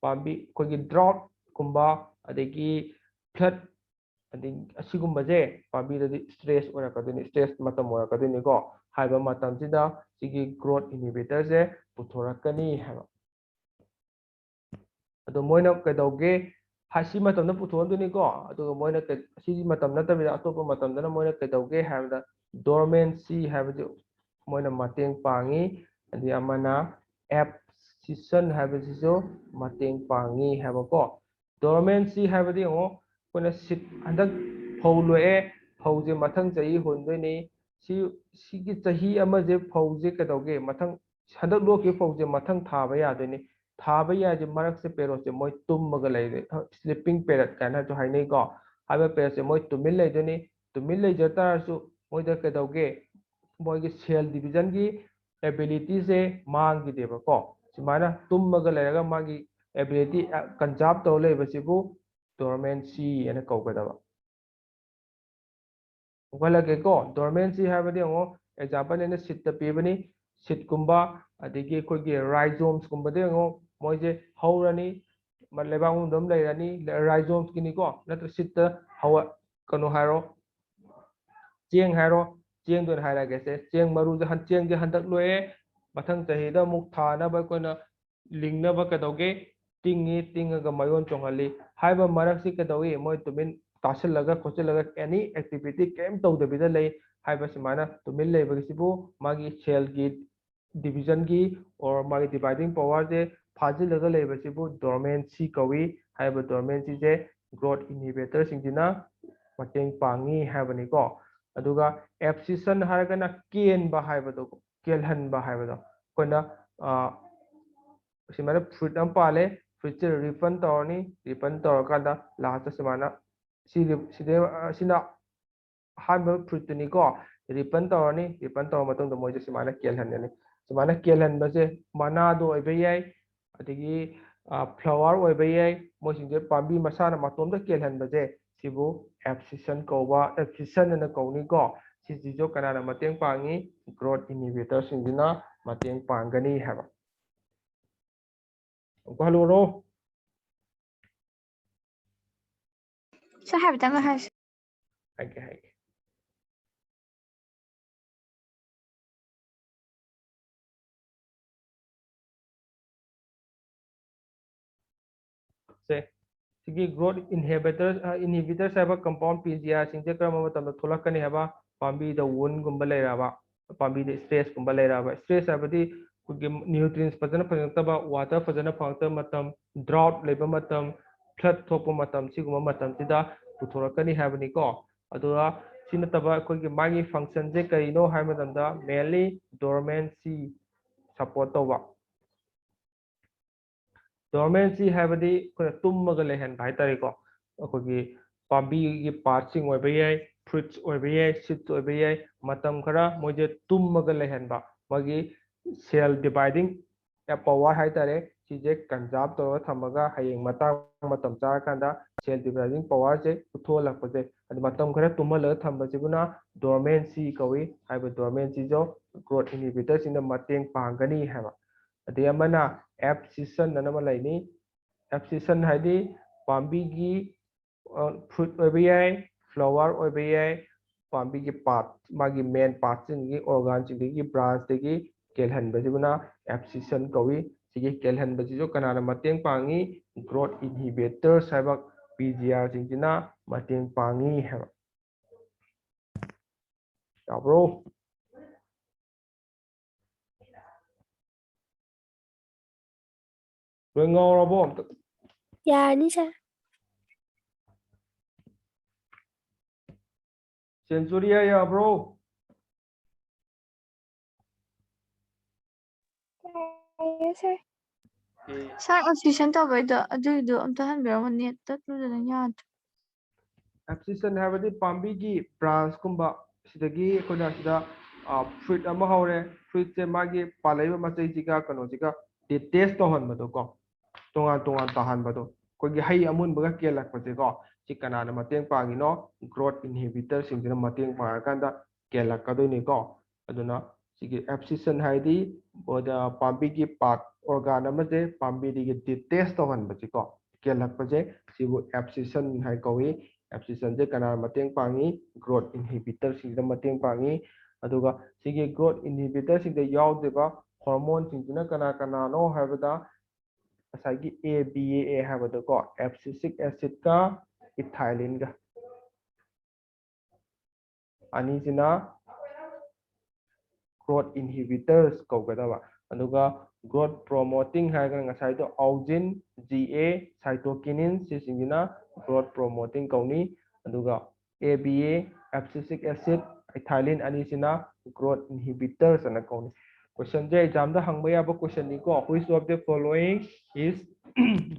[SPEAKER 1] पाबी कोई ड्रॉट कुंबा अदगी फ्लड असिगुम्बजे पाबीददि स्ट्रेस ओरकदनि स्ट्रेस मतम ओरकदनि को हाइबा मतमसिदा सिगी ग्रोथ इनहिबिटर से पुथोरकनी है ꯑꯗꯣ ꯃꯣꯏꯅ ꯀꯩꯗꯧꯒꯦ ꯁꯤ ꯃꯇꯝꯗ ꯄꯨꯊꯣꯛꯍꯟꯗꯣꯏꯅꯤꯀꯣ ꯑꯗꯨꯒ ꯃꯣꯏꯅ ꯁꯤ ꯃꯇꯝ ꯅꯠꯇꯕꯤꯗ ꯑꯇꯣꯞꯄ ꯃꯇꯝꯗꯅ ꯃꯣꯏꯅ ꯀꯩꯗꯧꯒꯦ ꯍꯥꯏꯕꯗ ꯗꯣꯔꯃꯦꯟꯁꯤ ꯍꯥꯏꯕꯗꯤ ꯃꯣꯏꯅ ꯃꯇꯦꯡ ꯄꯥꯡꯉꯤ ꯑꯗꯩ ꯑꯃꯅ ꯑꯦꯞꯁꯤꯁꯟ ꯍꯥꯏꯕꯁꯤꯁꯨ ꯃꯇꯦꯡ ꯄꯥꯡꯉꯤ ꯍꯥꯏꯕꯀꯣ ꯗꯣꯔꯃꯦꯟꯁꯤ ꯍꯥꯏꯕꯗꯤ ꯌꯦꯡꯉꯣ ꯑꯩꯈꯣꯏꯅ ꯍꯟꯗꯛ ꯐꯧ ꯂꯣꯛꯑꯦ ꯐꯧꯁꯦ ꯃꯊꯪ ꯆꯍꯤ ꯍꯨꯟꯗꯣꯏꯅꯤ ꯁꯤꯒꯤ ꯆꯍꯤ ꯑꯃꯁꯦ ꯐꯧꯁꯦ ꯀꯩꯗꯧꯒꯦ ꯃꯊꯪ ꯍꯟꯗꯛ ꯂꯣꯛꯈꯤꯕ ꯐꯧꯁꯦ ꯃꯊꯪ ꯊꯥꯕ ꯌꯥꯗꯣꯏꯅꯤ ꯊꯥꯕ ꯌꯥꯏꯁꯦ ꯃꯔꯛꯁꯦ ꯄꯦꯔꯣꯠꯁꯦ ꯃꯣꯏ ꯇꯨꯝꯃꯒ ꯂꯩꯗꯣꯏ ꯁ꯭ꯂꯤꯞꯄꯤꯡ ꯄꯦꯔꯠ ꯀꯥꯏꯅꯁꯨ ꯍꯥꯏꯅꯩꯀꯣ ꯍꯥꯏꯕ ꯄꯦꯔꯠꯁꯦ ꯃꯣꯏ ꯇꯨꯃꯤꯟ ꯂꯩꯗꯣꯏꯅꯤ ꯇꯨꯃꯤꯟ ꯂꯩꯖ ꯇꯥꯔꯁꯨ ꯃꯣꯏꯗ ꯀꯩꯗꯧꯒꯦ ꯃꯣꯏꯒꯤ ꯁꯦꯜ ꯗꯤꯕꯤꯖꯟꯒꯤ ꯑꯦꯕꯤꯂꯤꯇꯤꯁꯦ ꯃꯥꯡꯈꯤꯗꯦꯕꯀꯣ ꯁꯨꯃꯥꯏꯅ ꯇꯨꯝꯃꯒ ꯂꯩꯔꯒ ꯃꯥꯒꯤ ꯑꯦꯕꯤꯂꯤꯇꯤ ꯀꯟꯖꯥꯔꯕ ꯇꯧꯔ ꯂꯩꯕꯁꯤꯕꯨ ꯗꯣꯔꯃꯦꯟꯁꯤ ꯍꯥꯏꯅ ꯀꯧꯒꯗꯕ ꯎꯍꯜꯂꯒꯦꯀꯣ ꯗꯣꯔꯃꯦꯟꯁꯤ ꯍꯥꯏꯕꯗꯤ ꯌꯦꯡꯉꯣ ꯑꯦꯛꯖꯥꯝꯄꯜ ꯑꯩꯅ ꯁꯤꯠꯇ ꯄꯤꯕꯅꯤ ꯁꯤꯠꯀꯨꯝꯕ ꯑꯗꯒꯤ ꯑꯩꯈꯣꯏꯒꯤ ꯔꯥꯏꯖꯣꯝꯁꯀꯨꯝꯕꯗ ꯌꯦꯡꯉꯣ ꯃꯣꯏꯁꯦ ꯍꯧꯔꯅꯤ ꯂꯩꯕꯥꯛ ꯃꯅꯨꯡꯗ ꯑꯗꯨꯝ ꯂꯩꯔꯅꯤ ꯔꯥꯏꯖꯣꯝꯁꯀꯤꯅꯤꯀꯣ ꯅꯠꯇ꯭ꯔ ꯁꯤꯠꯇ ꯀꯩꯅꯣ ꯍꯥꯏꯔꯣ ꯆꯦꯡ ꯍꯥꯏꯔꯣ ꯆꯦꯡꯗ ꯑꯣꯏꯅ ꯍꯥꯏꯔꯒꯦꯁꯦ ꯆꯦꯡ ꯃꯔꯨꯁꯦ ꯆꯦꯡꯁꯦ ꯍꯟꯗꯛ ꯂꯣꯏꯑꯦ ꯃꯊꯪ ꯆꯍꯤꯗ ꯑꯃꯨꯛ ꯊꯥꯅꯕ ꯑꯩꯈꯣꯏꯅ ꯂꯤꯡꯅꯕ ꯀꯩꯗꯧꯒꯦ ꯇꯤꯡꯉꯒ ꯃꯌꯣꯟ ꯆꯣꯡꯍꯜꯂꯤ ꯍꯥꯏꯕ ꯃꯔꯛꯁꯤ ꯀꯩꯗꯧꯏ ꯃꯣꯏ ꯇꯨꯃꯤꯟ ꯇꯥꯁꯤꯜꯂꯒ ꯈꯣꯠꯆꯤꯜꯂꯒ ꯑꯦꯅꯤ ꯑꯦꯛꯇꯤꯚꯤꯇꯤ ꯀꯩꯝ ꯇꯧꯗꯕꯤꯗ ꯂꯩ ꯍꯥꯏꯕ ꯁꯨꯃꯥꯏꯅ ꯇꯨꯃꯤꯟ ꯂꯩꯕꯁꯤꯕꯨ ꯃꯥꯒꯤ ꯁꯦꯜꯒꯤ ꯗꯤꯕꯤꯖꯟꯒꯤ ꯑꯣꯔ ꯃꯥꯒꯤ ꯗꯤꯚꯥꯏꯗꯤꯡ ꯄꯋꯥꯔꯁꯦ ꯐꯥꯖꯤꯜꯂꯒ ꯂꯩꯕꯁꯤꯕꯨ ꯗꯣꯔꯃꯦꯟꯁꯤ ꯀꯧꯏ ꯍꯥꯏꯕ ꯗꯣꯔꯃꯦꯟꯁꯤꯁꯦ ꯒ꯭ꯔꯣꯠ ꯏꯟꯍꯤꯕꯤꯇꯔꯁꯤꯡꯁꯤꯅ ꯃꯇꯦꯡ ꯄꯥꯡꯉꯤ ꯍꯥꯏꯕꯅꯤꯀꯣ ꯑꯗꯨꯒ ꯑꯦꯞꯁꯤꯁꯟ ꯍꯥꯏꯔꯒꯅ ꯀꯦꯟꯕ ꯍꯥꯏꯕꯗꯣ ꯀꯦꯜꯍꯟꯕ ꯍꯥꯏꯕꯗꯣ ꯑꯩꯈꯣꯏꯅ ꯁꯨꯃꯥꯏꯅ ꯐ꯭ꯔꯨꯏꯠ ꯑꯃ ꯄꯥꯜꯂꯦ ꯐ꯭ꯔꯨꯏꯠꯁꯦ ꯔꯤꯄꯟ ꯇꯧꯔꯅꯤ ꯔꯤꯄꯟ ꯇꯧꯔꯀꯥꯟꯗ ꯂꯥꯁꯇ ꯁꯨꯃꯥꯏꯅ ꯁꯤꯅ ꯑꯍꯥꯟꯕ ꯐ꯭ꯔꯨꯏꯠꯇꯨꯅꯤꯀꯣ ꯔꯤꯄꯟ ꯇꯧꯔꯅꯤ ꯔꯤꯄꯟ ꯇꯧꯔ ꯃꯇꯨꯡꯗ ꯃꯣꯏꯁꯦ ꯁꯨꯃꯥꯏꯅ ꯀꯦꯜꯍꯟꯒꯅꯤ ꯁꯨꯃꯥꯏꯅ ꯀꯦꯜꯍꯟꯕꯁꯦ ꯃꯅꯥꯗꯣ ꯑꯣꯏꯕ ꯌꯥꯏ ꯑꯗꯒꯤ ꯐ꯭ꯂꯥꯋꯔ ꯑꯣꯏꯕ ꯌꯥꯏ ꯃꯣꯏꯁꯤꯡꯁꯦ ꯄꯥꯝꯕꯤ ꯃꯁꯥꯅ ꯃꯇꯣꯝꯇ ꯀꯦꯜꯍꯟꯕꯁꯦ ꯁꯤꯕꯨ ꯑꯦꯞꯁꯤꯁꯟ ꯀꯧꯕ ꯑꯦꯞꯁꯤꯁꯟ ꯑꯅ ꯀꯧꯅꯤꯀꯣ ꯁꯤꯁꯤꯁꯨ ꯀꯅꯥꯅ ꯃꯇꯦꯡ ꯄꯥꯡꯉꯤ ꯒ꯭ꯔꯣꯠ ꯏꯟꯍꯤꯕꯤꯇꯔꯁꯤꯡꯁꯤꯅ ꯃꯇꯦꯡ ꯄꯥꯡꯒꯅꯤ ꯍꯥꯏꯕ ꯍꯜꯂꯣꯔꯣ
[SPEAKER 2] Sir hꯥꯏꯐꯦꯠꯇꯪꯒ ꯍꯥꯏꯁꯤ
[SPEAKER 1] ꯍꯥꯏꯒꯦ ꯁꯤꯒꯤ ꯒ꯭ꯔꯣꯠ ꯏꯟꯍꯤꯕꯤꯇꯔꯁ ꯍꯥꯏꯕ ꯀꯝꯄꯥꯎꯟ ꯄꯤꯖꯤꯌꯥꯁꯤꯡꯁꯦ ꯀꯔꯝꯕ ꯃꯇꯝꯗ ꯊꯣꯛꯂꯛꯀꯅꯤ ꯍꯥꯏꯕ ꯄꯥꯝꯕꯤꯗ ꯋꯨꯟꯒꯨꯝꯕ ꯂꯩꯔꯕ ꯄꯥꯝꯕꯤꯗ ꯁ꯭ꯇ꯭ꯔꯦꯁꯀꯨꯝꯕ ꯂꯩꯔꯕ ꯁ꯭ꯇ꯭ꯔꯦꯁ ꯍꯥꯏꯕꯗꯤ ꯑꯩꯈꯣꯏꯒꯤ ꯅ꯭ꯌꯨꯇ꯭ꯔꯤꯟꯁ ꯐꯖꯅ ꯐꯪꯉꯛꯇꯕ ꯋꯥꯇꯔ ꯐꯖꯅ ꯐꯪꯉꯛꯇꯕ ꯃꯇꯝ ꯗ꯭ꯔꯥꯎꯠ ꯂꯩꯕ ꯃꯇꯝ ꯐ꯭ꯂꯠ ꯊꯣꯛꯄ ꯃꯇꯝ ꯁꯤꯒꯨꯝꯕ ꯃꯇꯝꯁꯤꯗ ꯄꯨꯊꯣꯔꯛꯀꯅꯤ ꯍꯥꯏꯕꯅꯤꯀꯣ ꯑꯗꯨꯒ ꯁꯤ ꯅꯠꯇꯕ ꯑꯩꯈꯣꯏꯒꯤ ꯃꯥꯒꯤ ꯐꯪꯁꯟꯁꯦ ꯀꯔꯤꯅꯣ ꯍꯥꯏꯕ ꯃꯇꯝꯗ ꯃꯦꯟꯂꯤ ꯗꯣꯔꯃꯦꯟꯁꯤ ꯁꯞꯄꯣꯔꯠ ꯇꯧꯕ ꯗꯣꯔꯃꯦꯟꯁꯤ ꯍꯥꯏꯕꯗꯤ ꯑꯩꯈꯣꯏꯅ ꯇꯨꯝꯃꯒ ꯂꯩꯍꯟꯕ ꯍꯥꯏꯇꯥꯔꯦꯀꯣ ꯑꯩꯈꯣꯏꯒꯤ ꯄꯥꯝꯕꯤꯒꯤ ꯄꯥꯔꯠꯁꯤꯡ ꯑꯣꯏꯕ ꯌꯥꯏ ꯐ꯭ꯔꯨꯏꯠꯁ ꯑꯣꯏꯕ ꯌꯥꯏ ꯁꯤꯗ꯭ꯁ ꯑꯣꯏꯕ ꯌꯥꯏ ꯃꯇꯝ ꯈꯔ ꯃꯣꯏꯁꯦ ꯇꯨꯝꯃꯒ ꯂꯩꯍꯟꯕ ꯃꯥꯒꯤ ꯁꯦꯜ ꯗꯤꯚꯥꯏꯗꯤꯡ ꯄꯋꯥꯔ ꯍꯥꯏꯇꯥꯔꯦ ꯁꯤꯁꯦ ꯀꯟꯖꯥꯔꯕ ꯇꯧꯔꯒ ꯊꯝꯃꯒ ꯍꯌꯦꯡ ꯃꯇꯝ ꯆꯥꯔꯀꯥꯟꯗ ꯁꯦꯜ ꯗꯤꯚꯥꯏꯗꯤꯡ ꯄꯋꯥꯔꯁꯦ ꯎꯠꯊꯣꯛꯍꯜꯂꯛꯄꯁꯦ ꯑꯗꯨ ꯃꯇꯝ ꯈꯔ ꯇꯨꯝꯍꯜꯂꯒ ꯊꯝꯕꯁꯤꯕꯨꯅ ꯗꯣꯔꯃꯦꯟꯁꯤ ꯀꯧꯏ ꯍꯥꯏꯕ ꯗꯣꯔꯃꯦꯟꯁꯤꯁꯨ ꯒ꯭ꯔꯣꯠ ꯏꯟꯍꯤꯕꯤꯇꯔꯁꯤꯡꯅ ꯃꯇꯦꯡ ꯄꯥꯡꯒꯅꯤ ꯍꯥꯏꯕ ꯑꯗꯩ ꯑꯃꯅ ꯑꯦꯞꯁꯤꯁꯟ ꯑꯅ ꯑꯃ ꯂꯩꯅꯤ ꯑꯦꯞꯁꯤꯁꯟ ꯍꯥꯏꯗꯤ ꯄꯥꯝꯕꯤꯒꯤ ꯐ꯭ꯔꯨꯏꯠ ꯑꯣꯏꯕ ꯌꯥꯏ ꯐ꯭ꯂꯥꯋꯔ ꯑꯣꯏꯕ ꯌꯥꯏ ꯄꯥꯝꯕꯤꯒꯤ ꯄꯥꯔꯠ ꯃꯥꯒꯤ ꯃꯦꯟ ꯄꯥꯔꯠꯁꯤꯡꯒꯤ ꯑꯣꯔꯒꯥꯟꯁꯤꯡꯗꯒꯤ ꯕ꯭ꯔꯥꯟꯁꯇꯒꯤ ꯀꯦꯜꯍꯟꯕꯁꯤꯕꯨꯅ ꯑꯦꯞꯁꯤꯁꯟ ꯀꯧꯏ ꯁꯤꯒꯤ ꯀꯦꯜꯍꯟꯕꯁꯤꯁꯨ ꯀꯅꯥꯅ ꯃꯇꯦꯡ ꯄꯥꯡꯉꯤ ꯒ꯭ꯔꯣꯠ ꯏꯟꯍꯤꯕꯤꯇꯔꯁ ꯍꯥꯏꯕ ꯄꯤꯖꯤꯌꯥꯁꯤꯡꯁꯤꯅ ꯃꯇꯦꯡ ꯄꯥꯡꯉꯤ ꯍꯥꯏꯕ ꯌꯥꯕ꯭ꯔꯣ ꯂꯣꯏ ꯉꯥꯎꯔꯕꯣ ꯑꯝꯇ
[SPEAKER 3] ꯌꯥꯔꯅꯤ ꯁꯥꯔ
[SPEAKER 1] ꯁꯦꯟꯆꯨꯔꯤꯌꯥ ꯌꯥꯕ꯭ꯔꯣ
[SPEAKER 3] ꯁꯥꯔ
[SPEAKER 2] ꯁꯥꯔ ꯑꯣꯞꯁꯤꯁꯟ ꯇꯧꯕꯩꯗꯣ ꯑꯗꯨꯒꯤꯗꯣ ꯑꯝꯇ ꯍꯟꯕꯤꯔꯝꯃꯣ ꯅꯦꯠ ꯇꯠꯄꯗꯨꯅ ꯌꯥꯗ꯭ꯔꯦ
[SPEAKER 1] ꯑꯦꯞꯁꯤꯁꯟ ꯍꯥꯏꯕꯗꯤ ꯄꯥꯝꯕꯤꯒꯤ ꯕ꯭ꯔꯥꯟꯁꯀꯨꯝꯕ ꯁꯤꯗꯒꯤ ꯑꯩꯈꯣꯏꯅ ꯁꯤꯗ ꯐ꯭ꯔꯨꯏꯠ ꯑꯃ ꯍꯧꯔꯦ ꯐ꯭ꯔꯨꯏꯠꯁꯦ ꯃꯥꯒꯤ ꯄꯥꯜꯂꯛꯏꯕ ꯃꯆꯩꯁꯤꯒ ꯀꯩꯅꯣꯁꯤꯒ ꯗꯤꯇꯦꯆ ꯇꯧꯍꯟꯕꯗꯣ ꯀꯣ ꯇꯣꯉꯥꯟ ꯇꯣꯉꯥꯟ ꯇꯥꯍꯟꯕꯗꯣ ꯑꯩꯈꯣꯏꯒꯤ ꯍꯩ ꯑꯃꯨꯟꯕꯒ ꯀꯦꯜꯂꯛꯄꯁꯦꯀꯣ ꯁꯤ ꯀꯅꯥꯅ ꯃꯇꯦꯡ ꯄꯥꯡꯉꯤꯅꯣ ꯒ꯭ꯔꯣꯠ ꯏꯟꯍꯤꯕꯤꯇꯔꯁꯤꯡꯁꯤꯅ ꯃꯇꯦꯡ ꯄꯥꯡꯉꯀꯥꯟꯗ ꯀꯦꯜꯂꯛꯀꯗꯣꯏꯅꯤꯀꯣ ꯑꯗꯨꯅ ꯁꯤꯒꯤ ꯑꯦꯞꯁꯤꯁꯟ ꯍꯥꯏꯗꯤ ꯄꯥꯝꯕꯤꯒꯤ ꯄꯥꯔꯠ ꯑꯣꯔꯒꯥꯟ ꯑꯃꯁꯦ ꯄꯥꯝꯕꯤꯗꯒꯤ ꯗꯤꯇꯦꯆ ꯇꯧꯍꯟꯕꯁꯤꯀꯣ ꯀꯦꯜꯂꯛꯄꯁꯦ ꯁꯤꯕꯨ ꯑꯦꯞꯁꯤꯁꯟ ꯍꯥꯏ ꯀꯧꯏ ꯑꯦꯞꯁꯤꯁꯟꯁꯦ ꯀꯅꯥꯅ ꯃꯇꯦꯡ ꯄꯥꯡꯉꯤ ꯒ꯭ꯔꯣꯠ ꯏꯟꯍꯤꯕꯤꯇꯔꯁꯤꯡꯁꯤꯅ ꯃꯇꯦꯡ ꯄꯥꯡꯉꯤ ꯑꯗꯨꯒ ꯁꯤꯒꯤ ꯒ꯭ꯔꯣꯠ ꯏꯟꯍꯤꯕꯤꯇꯔꯁꯤꯡꯗ ꯌꯥꯎꯗ꯭ꯔꯤꯕ ꯍꯣꯔꯃꯣꯟꯁꯤꯡꯁꯤꯅ ꯀꯅꯥ ꯀꯅꯥꯅꯣ ꯍꯥꯏꯕꯗ ꯉꯁꯥꯏꯒꯤ ABAA ꯍꯥꯏꯕꯗꯣꯀꯣ abscisic acid ꯀ ethylene ꯒ ꯑꯅꯤꯁꯤꯅ growth inhibitors ꯀꯧꯒꯗꯕ ꯑꯗꯨꯒ growth promoting ꯍꯥꯏꯔꯒꯅ ꯉꯁꯥꯏꯗꯣ augin GA cytokinin ꯁꯤꯁꯤꯡꯁꯤꯅ growth promoting ꯀꯧꯅꯤ ꯑꯗꯨꯒ ABA abscisic acid ethylene ꯑꯅꯤꯁꯤꯅ growth inhibitors ꯑꯅ ꯀꯧꯅꯤ ꯀꯣꯏꯁꯟꯁꯦ ꯑꯦꯛꯖꯥꯝꯗ ꯍꯪꯕ ꯌꯥꯕ ꯀꯣꯏꯁꯟꯅꯤꯀꯣ which of the following is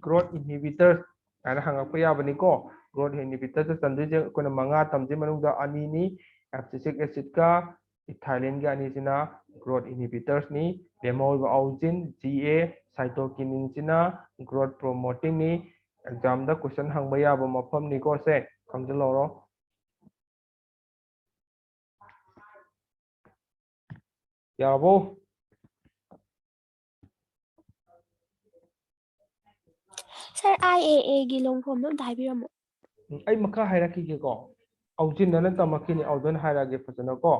[SPEAKER 1] growth inhibitors ꯍꯥꯏꯅ ꯍꯪꯉꯛꯄ ꯌꯥꯕꯅꯤꯀꯣ growth inhibitors ꯆꯟꯗꯣꯏꯁꯦ ꯑꯩꯈꯣꯏꯅ 5 ꯇꯝꯖꯤ ꯃꯅꯨꯡꯗ ꯑꯅꯤꯅꯤ abscisic acid ꯀ ethylene ꯒ ꯑꯅꯤꯁꯤꯅ growth inhibitors नी लेमहौरिबा augin GA cytokinin सिना growth promoting नी एग्जाम दा क्वेश्चन हंगबा याबा मफम निको से खमजलौरो याबो
[SPEAKER 3] Sir, IAA ꯒꯤ long form ꯑꯝꯇ ꯍꯥꯏꯕꯤꯔꯝꯃꯣ.
[SPEAKER 1] ꯑꯩ ꯃꯈꯥ ꯍꯥꯏꯔꯛꯈꯤꯒꯦꯀꯣ ꯑꯧꯖꯤꯟꯅ ꯇꯝꯃꯛꯈꯤꯅꯤ ꯑꯧꯗꯟ ꯍꯥꯏꯔꯛꯑꯒꯦ ꯐꯖꯅꯀꯣ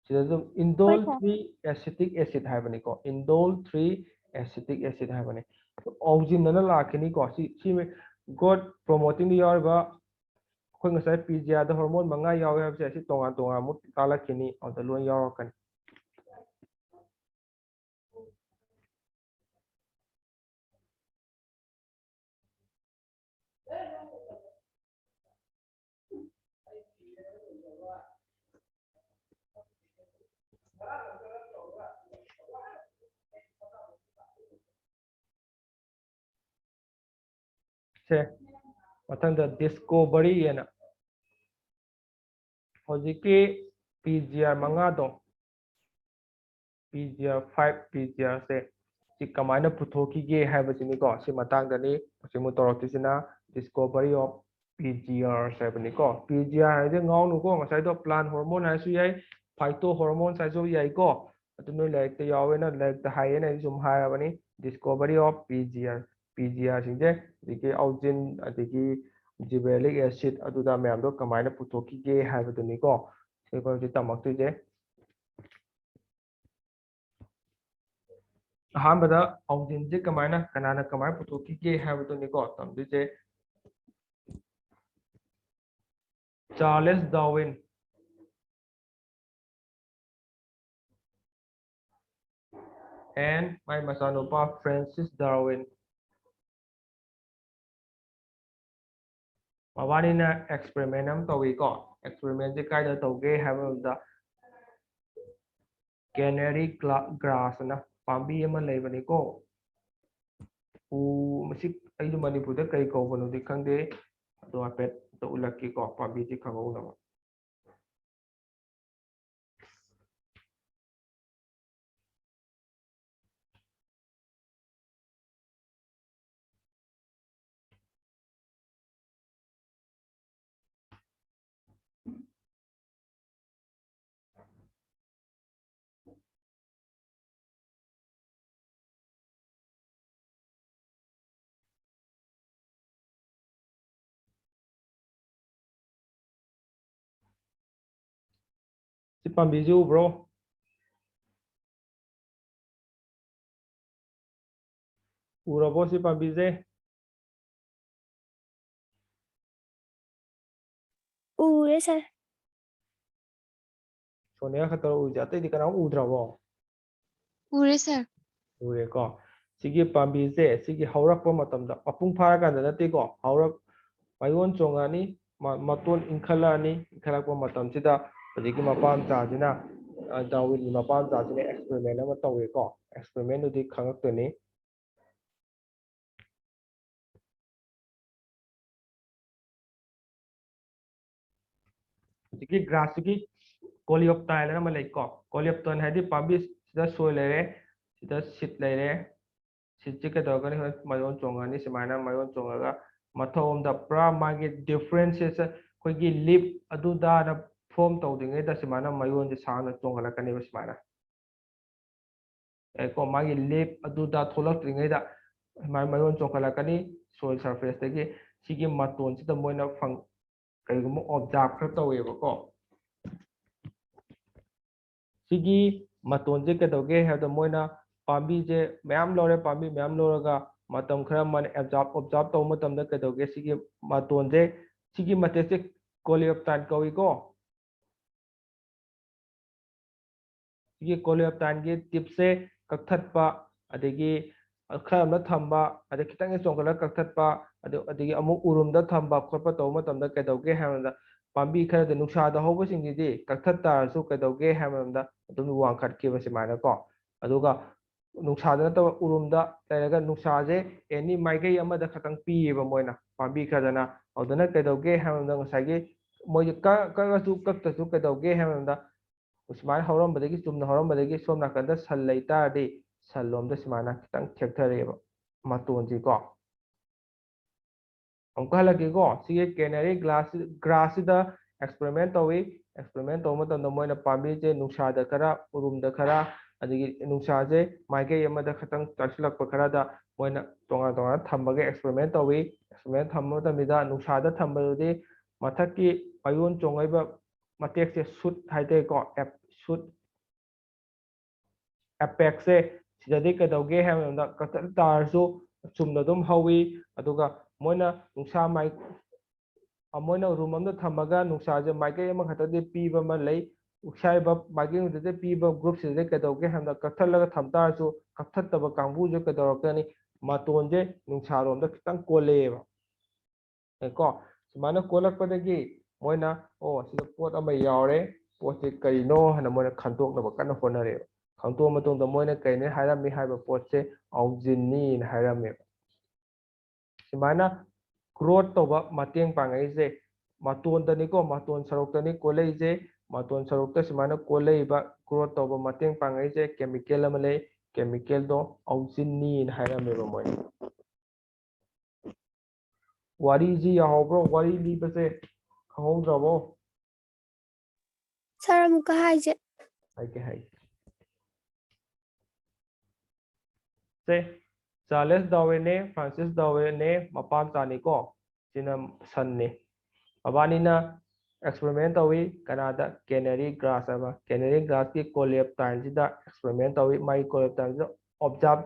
[SPEAKER 1] ꯁꯤꯗ ꯑꯗꯨꯝ indole 3 acetic acid ꯍꯥꯏꯕꯅꯤꯀꯣ indole 3 acetic acid ꯍꯥꯏꯕꯅꯤ ꯑꯧꯖꯤꯟꯅ ꯂꯥꯛꯈꯤꯅꯤꯀꯣ ꯁꯤ growth promoting ꯌꯥꯎꯔꯤꯕ ꯑꯩꯈꯣꯏ ꯉꯁꯥꯏ ꯄꯤꯖꯤꯌꯥꯗ ꯍꯣꯔꯃꯣꯟ 5 ꯌꯥꯎꯋꯦ ꯍꯥꯏꯕꯁꯦ ꯑꯁꯤ ꯇꯣꯉꯥꯟ ꯇꯣꯉꯥꯟ ꯑꯃꯨꯛ ꯇꯥꯛꯂꯛꯈꯤꯅꯤ ꯑꯗꯨꯗ ꯂꯣꯏ ꯌꯥꯎꯔꯛꯀꯅꯤ से मथंग डिस्कवरी येना होजिकी पीजीआर 5 दो पीजीआर 5 पीजीआर से सी कमाइना पुथोकीगे हाइबसिनिको सी मतांगदनी सिमु तोरक्तिसिना डिस्कवरी ऑफ पीजीआर सेबनिको पीजीआर हाइदे गाउनुको ngसाइदो प्लांट हार्मोन हाइसु याइ फाइटो हार्मोन साइसु याइको अतुनो लाइक यावेना लाइक हाइएना जुम हाइबनी डिस्कवरी ऑफ पीजीआर पीजीआर सिंजे दिके आउजिन अदिकी जिबरेलिक एसिड अदुदा मैमदो कमाइना पुथोकीगे हाइबदुनिको सेको जि तमक्तुजे अहमदा आउजिन जे कमाइना कनाना कमाइ पुथोकीगे हाइबदुनिको तमदुजे Charles Darwin and my masanupa Francis Darwin Mawanina experiment am tawiko experiment je kaida tawge habda canary grass na pambi ama leibaniko u masik aidu manipurda kai kawbano di khangde ado apet to ulaki ko pambi ji khangau na si pambi ji bro urabo si pambi je
[SPEAKER 3] ꯎꯔꯦ sir.
[SPEAKER 1] Sonia khataro uja tai di kana udrabo
[SPEAKER 2] ꯎꯔꯦ ꯁꯥꯔ
[SPEAKER 1] ure ko sigi pambi je sigi haurakpa matamda apung phara kanda nate ko haurak mayon chongani maton inkhalani inkhalakpa matamsida hojiki mapam chajina Darwin ni mapam chajina experiment ama tawe ko experiment udi khangaktoni hojiki grass ki coleoptile ama leiko coleoptile hadi pambi sida soil lere sida sit lere sit ke dogani mayon chongani simana mayon chongaga mathomda pra magi differences khoigi lip aduda na form tawdingai da simana mayon je sana chongalakani simana ko magi lip aduda tholakringai da mayon chongalakani soil surface tagi sigi maton sida moina phang kaigumo observe khar taweba ko sigi maton je ke doge ha da moina pambi je mayam lore pambi mayam loraga matam khara man observe to matam da kadoge sigi matonje sigi matese coleoptile kawi ko sigi coleoptile gi tip se kakthatpa adegi khara na thamba ade kitang chongkala kakthatpa adegi amuk urum da thamba khotpa to matam da kadoge hamda pambi khara da nuksa da hobo singi di kakthatta su kadoge hamda adum wang khat ki ba simana ko aduga nuksa da to urum da teraga nuksa je any maigai ama da khatang pi ba moina pambi khara na aduna kadoge hamda ngasagi moi ka su kakta su kadoge hamda usman horom badagi chumna horom badagi somna kanda sal leita di salom da simana kitang thekthare maton ji ko amka lagi ko sige canary grass da experiment to matam da moina pambi je nuksa da kara urum da kara adigi nuksa je maigai ama da khatang tarsilak pa kara da moina tonga thambaga experiment thamma da mida nuksa da thamba di mathaki ayon chongai ba matek se shoot haide ko shoot apex se sidadi kadoge hamda katar tarsu chumna dum hawi aduga moina nuksa mai amoina room amda thamaga nuksa je maikai ama khata de piba ma lei uksai ba maikai de piba group se de kadoge hamda kathalaga thamta su kathataba kangbu je kadorokani maton je nuksa rom da kitang koleba ko simana kolak padagi moina sida pot ama yaure pot se karino hana moina khantok na kana honare khangto matong da moina kaine hairami haiba pot se aujinni na hairami simana growth to ba mateng pangai je maton da ni ko maton sarok da ni kolei je maton sarok ta simana kolei ba growth to ba mateng pangai je chemical ama le chemical do aujinni na hairami ba moina wari ji ya hobro wari li ba se khawdrabo
[SPEAKER 3] Sir, amuka haje.
[SPEAKER 1] hai se Charles Darwin ne Francis Darwin ne mapam tani ko sina san ne abani na experiment tawi Canada canary grass aba canary grass ki coleoptile ji da experiment tawi mai coleoptile ji observe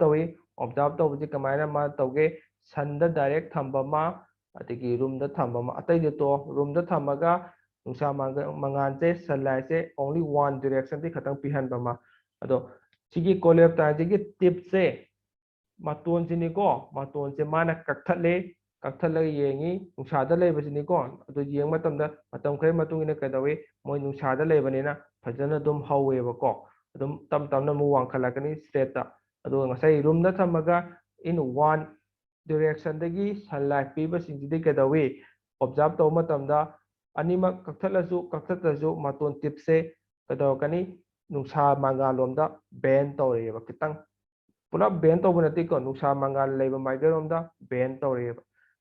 [SPEAKER 1] to ji kamaina ma toge san da direct thamba ma atiki room da thamba ma atai de to room da thamaga nungsa mangan se sunlight se only one direction ti khatang pihan ba ma ado sigi coleoptile ji ki tip se maton sini ko maton se mana kakthatle yengi nungsa da leba sini ko ado yeng matam khay matung ina kadawi moi nungsa da leba ni na phajana dum hawe ba ko adum tam na mu wang khalakani straight ta ado ngasai room da thamaga in one direction dagi sunlight pi ba sing di kadawi observe to matam da anima kakthatlasu maton tip se kadawkani nungsa mangalom da bend tawre ba kitang pulap bend to bunati ko nungsa mangal leba maigarom da bend tawre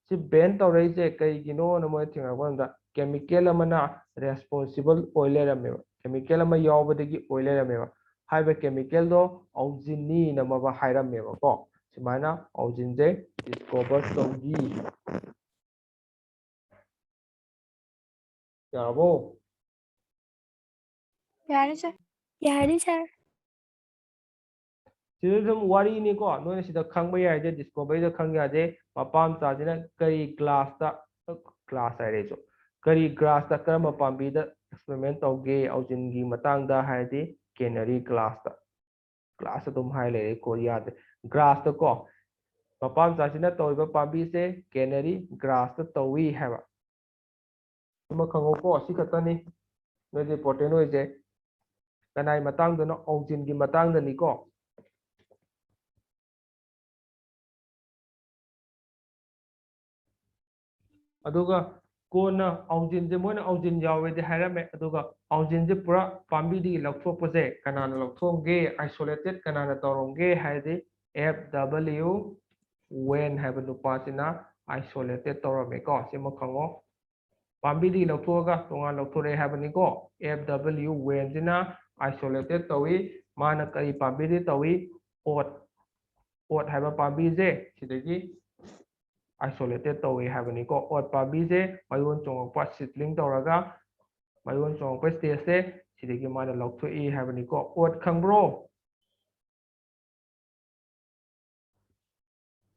[SPEAKER 1] si bend tawre je kai gino na mo thinga gonda chemical amana responsible oiler ameba chemical ama yawbadagi oiler ameba haiba chemical do aujinni na ma ba hairameba ko simana aujin je discover tawgi yarabo
[SPEAKER 2] Yari sir.
[SPEAKER 3] Yari, sir.
[SPEAKER 1] सिदम वारी नि को नोने सिदा खंग बय आजे डिस्कवर द खंग याजे मपाम ताजिना करी क्लास ता क्लास आरे जो करी ग्रास ता करम पाम्बी द एक्सपेरिमेंट तौगे औजिन गी मतंग दा हाइदि केनरी क्लास तुम हाइ ले कोरिया दे ग्रास ता को मपाम ताजिना तौइबा पाम्बी से केनरी ग्रास ता तौई हैबा तुम खंगो को असि खतनी नोजे पोर्टेन होइजे कनाइ मतंग दनो औजिन गी मतंग दनी को aduga kona aujin je moina aujin yawe de harame aduga aujin je pura pambi di lokthok pose kanana lokthongge isolated kanana torongge haide fw when have nu pasina isolated torame ko sima khango pambi di lokthoga tonga lokthore have ni ko fw when jina isolated tawi mana kai pambi di tawi ot have pambi je sidagi isolated tawai habani ko ot pabi je mayon chongpa seedling tawraga mayon chongpa stage se sidigi mana lokthoi habani ko ot khangbro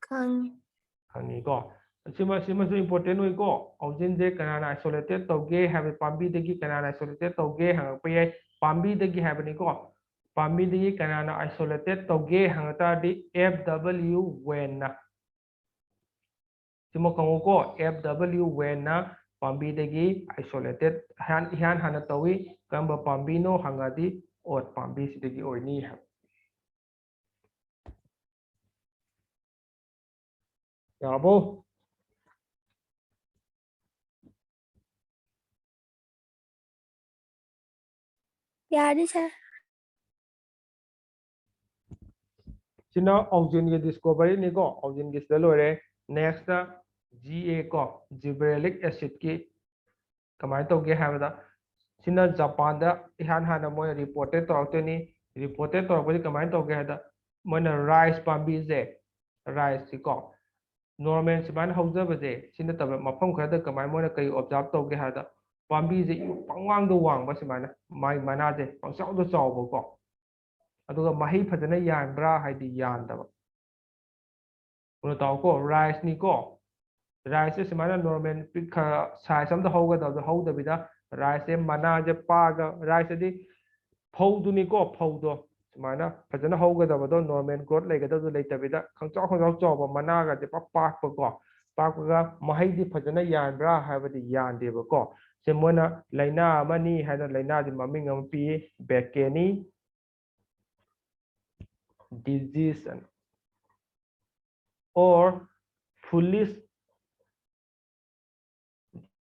[SPEAKER 3] ꯈꯪꯉꯤ
[SPEAKER 1] ꯈꯪꯉꯤꯀꯣ ꯁꯤꯃꯁꯨ ꯏꯝꯄꯣꯔꯇꯦꯟ ꯑꯣꯏꯀꯣ ꯑꯣꯔꯤꯖꯤꯟꯁꯦ ꯀꯅꯥꯅ ꯑꯥꯏꯁꯣꯂꯦꯇꯦꯠ ꯇꯧꯒꯦ ꯍꯥꯏꯕ ꯄꯥꯝꯕꯤꯗꯒꯤ ꯀꯅꯥꯅ ꯑꯥꯏꯁꯣꯂꯦꯇꯦꯠ ꯇꯧꯒꯦ ꯍꯪꯉꯛꯄ ꯌꯥꯏ ꯄꯥꯝꯕꯤꯗꯒꯤ ꯍꯥꯏꯕꯅꯤꯀꯣ ꯄꯥꯝꯕꯤꯗꯒꯤ ꯀꯅꯥꯅ ꯑꯥꯏꯁꯣꯂꯦꯇꯦꯠ ꯇꯧꯒꯦ ꯍꯪꯉꯛ ꯇꯥꯔꯗꯤ FW ꯋꯦꯟꯅ ꯁꯤꯃ ꯈꯪꯉꯨꯀꯣ FW ꯋꯦꯟꯅ ꯄꯥꯝꯕꯤꯗꯒꯤ ꯑꯥꯏꯁꯣꯂꯦꯇꯦꯠꯏꯍꯥꯟ ꯍꯥꯟꯅ ꯇꯧꯏ ꯀꯔꯝꯕ ꯄꯥꯝꯕꯤꯅꯣ ꯍꯪꯉꯗꯤ ꯑꯣꯠ ꯄꯥꯝꯕꯤꯁꯤꯗꯒꯤ ꯑꯣꯏꯅꯤ ꯍꯥꯏꯕ ꯌꯥꯔꯕꯣ
[SPEAKER 3] ꯌꯥꯔꯅꯤ ꯁꯥꯔ
[SPEAKER 1] ꯁꯤꯅ ꯑꯣꯖꯤꯟꯒꯤ ꯗꯤꯁꯀꯣꯚꯔꯤꯅꯤꯀꯣ ꯑꯣꯖꯤꯟꯒꯤ ꯁꯤꯗ ꯂꯣꯏꯔꯦ ꯅꯦꯛꯁꯇ GA ꯀꯣ ꯖꯤꯕ꯭ꯔꯦꯂꯤꯛ ꯑꯦꯁꯤഡꯀꯤ ꯀꯃꯥꯏꯅ ꯇꯧꯒꯦ ꯍꯥꯏꯕꯗ ꯁꯤꯅ ꯖꯄꯥꯟꯗ ꯏꯍꯥꯟ ꯍꯥꯟꯅ ꯃꯣꯏꯅ ꯔꯤꯄꯣर्टेड ꯇꯧꯔꯛꯇꯣꯏꯅꯤ ꯔꯤꯄꯣर्टेड ꯇꯧꯔꯛꯄꯗꯤ ꯀꯃꯥꯏꯅ ꯇꯧꯒꯦ ꯍꯥꯏꯕꯗ ꯃꯣꯏꯅ ꯔꯥꯏꯁ ꯄꯥꯝꯕꯤꯁꯦ ꯔꯥꯏꯁꯁꯤꯀꯣ ꯅꯣꯔꯃꯦꯜ ꯁꯨꯃꯥꯏꯅ ꯍꯧꯖꯕꯁꯦ ꯁꯤ ꯅꯠꯇꯕ ꯃꯐꯝ ꯈꯔꯗ ꯀꯃꯥꯏꯅ ꯃꯣꯏꯅ ꯀꯩ ꯑꯣꯕꯖꯥꯔꯕ ꯇꯧꯒꯦ ꯍꯥꯏꯕꯗ ꯄꯥꯝꯕꯤꯁꯦ ꯄꯪꯋꯥꯡꯗ ꯋꯥꯡꯕ ꯁꯨꯃꯥꯏꯅ ꯃꯥꯒꯤ ꯃꯅꯥꯁꯦ ꯄꯪꯆꯥꯎꯗ ꯆꯥꯎꯕꯀꯣ ꯑꯗꯨꯒ ꯃꯍꯩ ꯐꯖꯅ ꯌꯥꯟꯕ꯭ꯔꯥ ꯍꯥꯏꯗꯤ ꯌꯥꯟꯗꯕ ꯀꯩꯅꯣ ꯇꯧꯀꯣ ꯔꯥꯏꯁꯅꯤꯀꯣ ꯔꯥꯏꯁꯁꯦ ꯁꯨꯃꯥꯏꯅ ꯅꯣꯔꯃꯦꯜ ꯈꯔ ꯁꯥꯏꯖ ꯑꯝꯗ ꯍꯧꯒꯗꯕꯗꯣ ꯍꯧꯗꯕꯤꯗ ꯔꯥꯏꯁꯁꯦ ꯃꯅꯥꯁꯦ ꯄꯥꯒ ꯔꯥꯏꯁꯇꯗꯤ ꯐꯧꯗꯨꯅꯤꯀꯣ ꯐꯧꯗꯣ ꯁꯨꯃꯥꯏꯅ ꯐꯖꯅ ꯍꯧꯒꯗꯕꯗꯣ ꯅꯣꯔꯃꯦꯜ ꯒ꯭ꯔꯣꯠ ꯂꯩꯒꯗꯕꯗꯣ ꯂꯩꯇꯕꯤꯗ ꯈꯪꯆꯥꯎ ꯆꯥꯎꯕ ꯃꯅꯥꯒꯁꯦ ꯄꯥꯛꯄꯀꯣ ꯄꯥꯛꯄꯒ ꯃꯍꯩꯗꯤ ꯐꯖꯅ ꯌꯥꯟꯕ꯭ꯔꯥ ꯍꯥꯏꯕꯗꯤ ꯌꯥꯟꯗꯦꯕꯀꯣ ꯁꯤ ꯃꯣꯏꯅ ꯂꯩꯅꯥ ꯑꯃꯅꯤ ꯍꯥꯏꯅ ꯂꯩꯅꯥꯁꯤ ꯃꯃꯤꯡ ꯑꯃ ꯄꯤ ꯕꯦꯀꯦꯅꯤ disease or foolish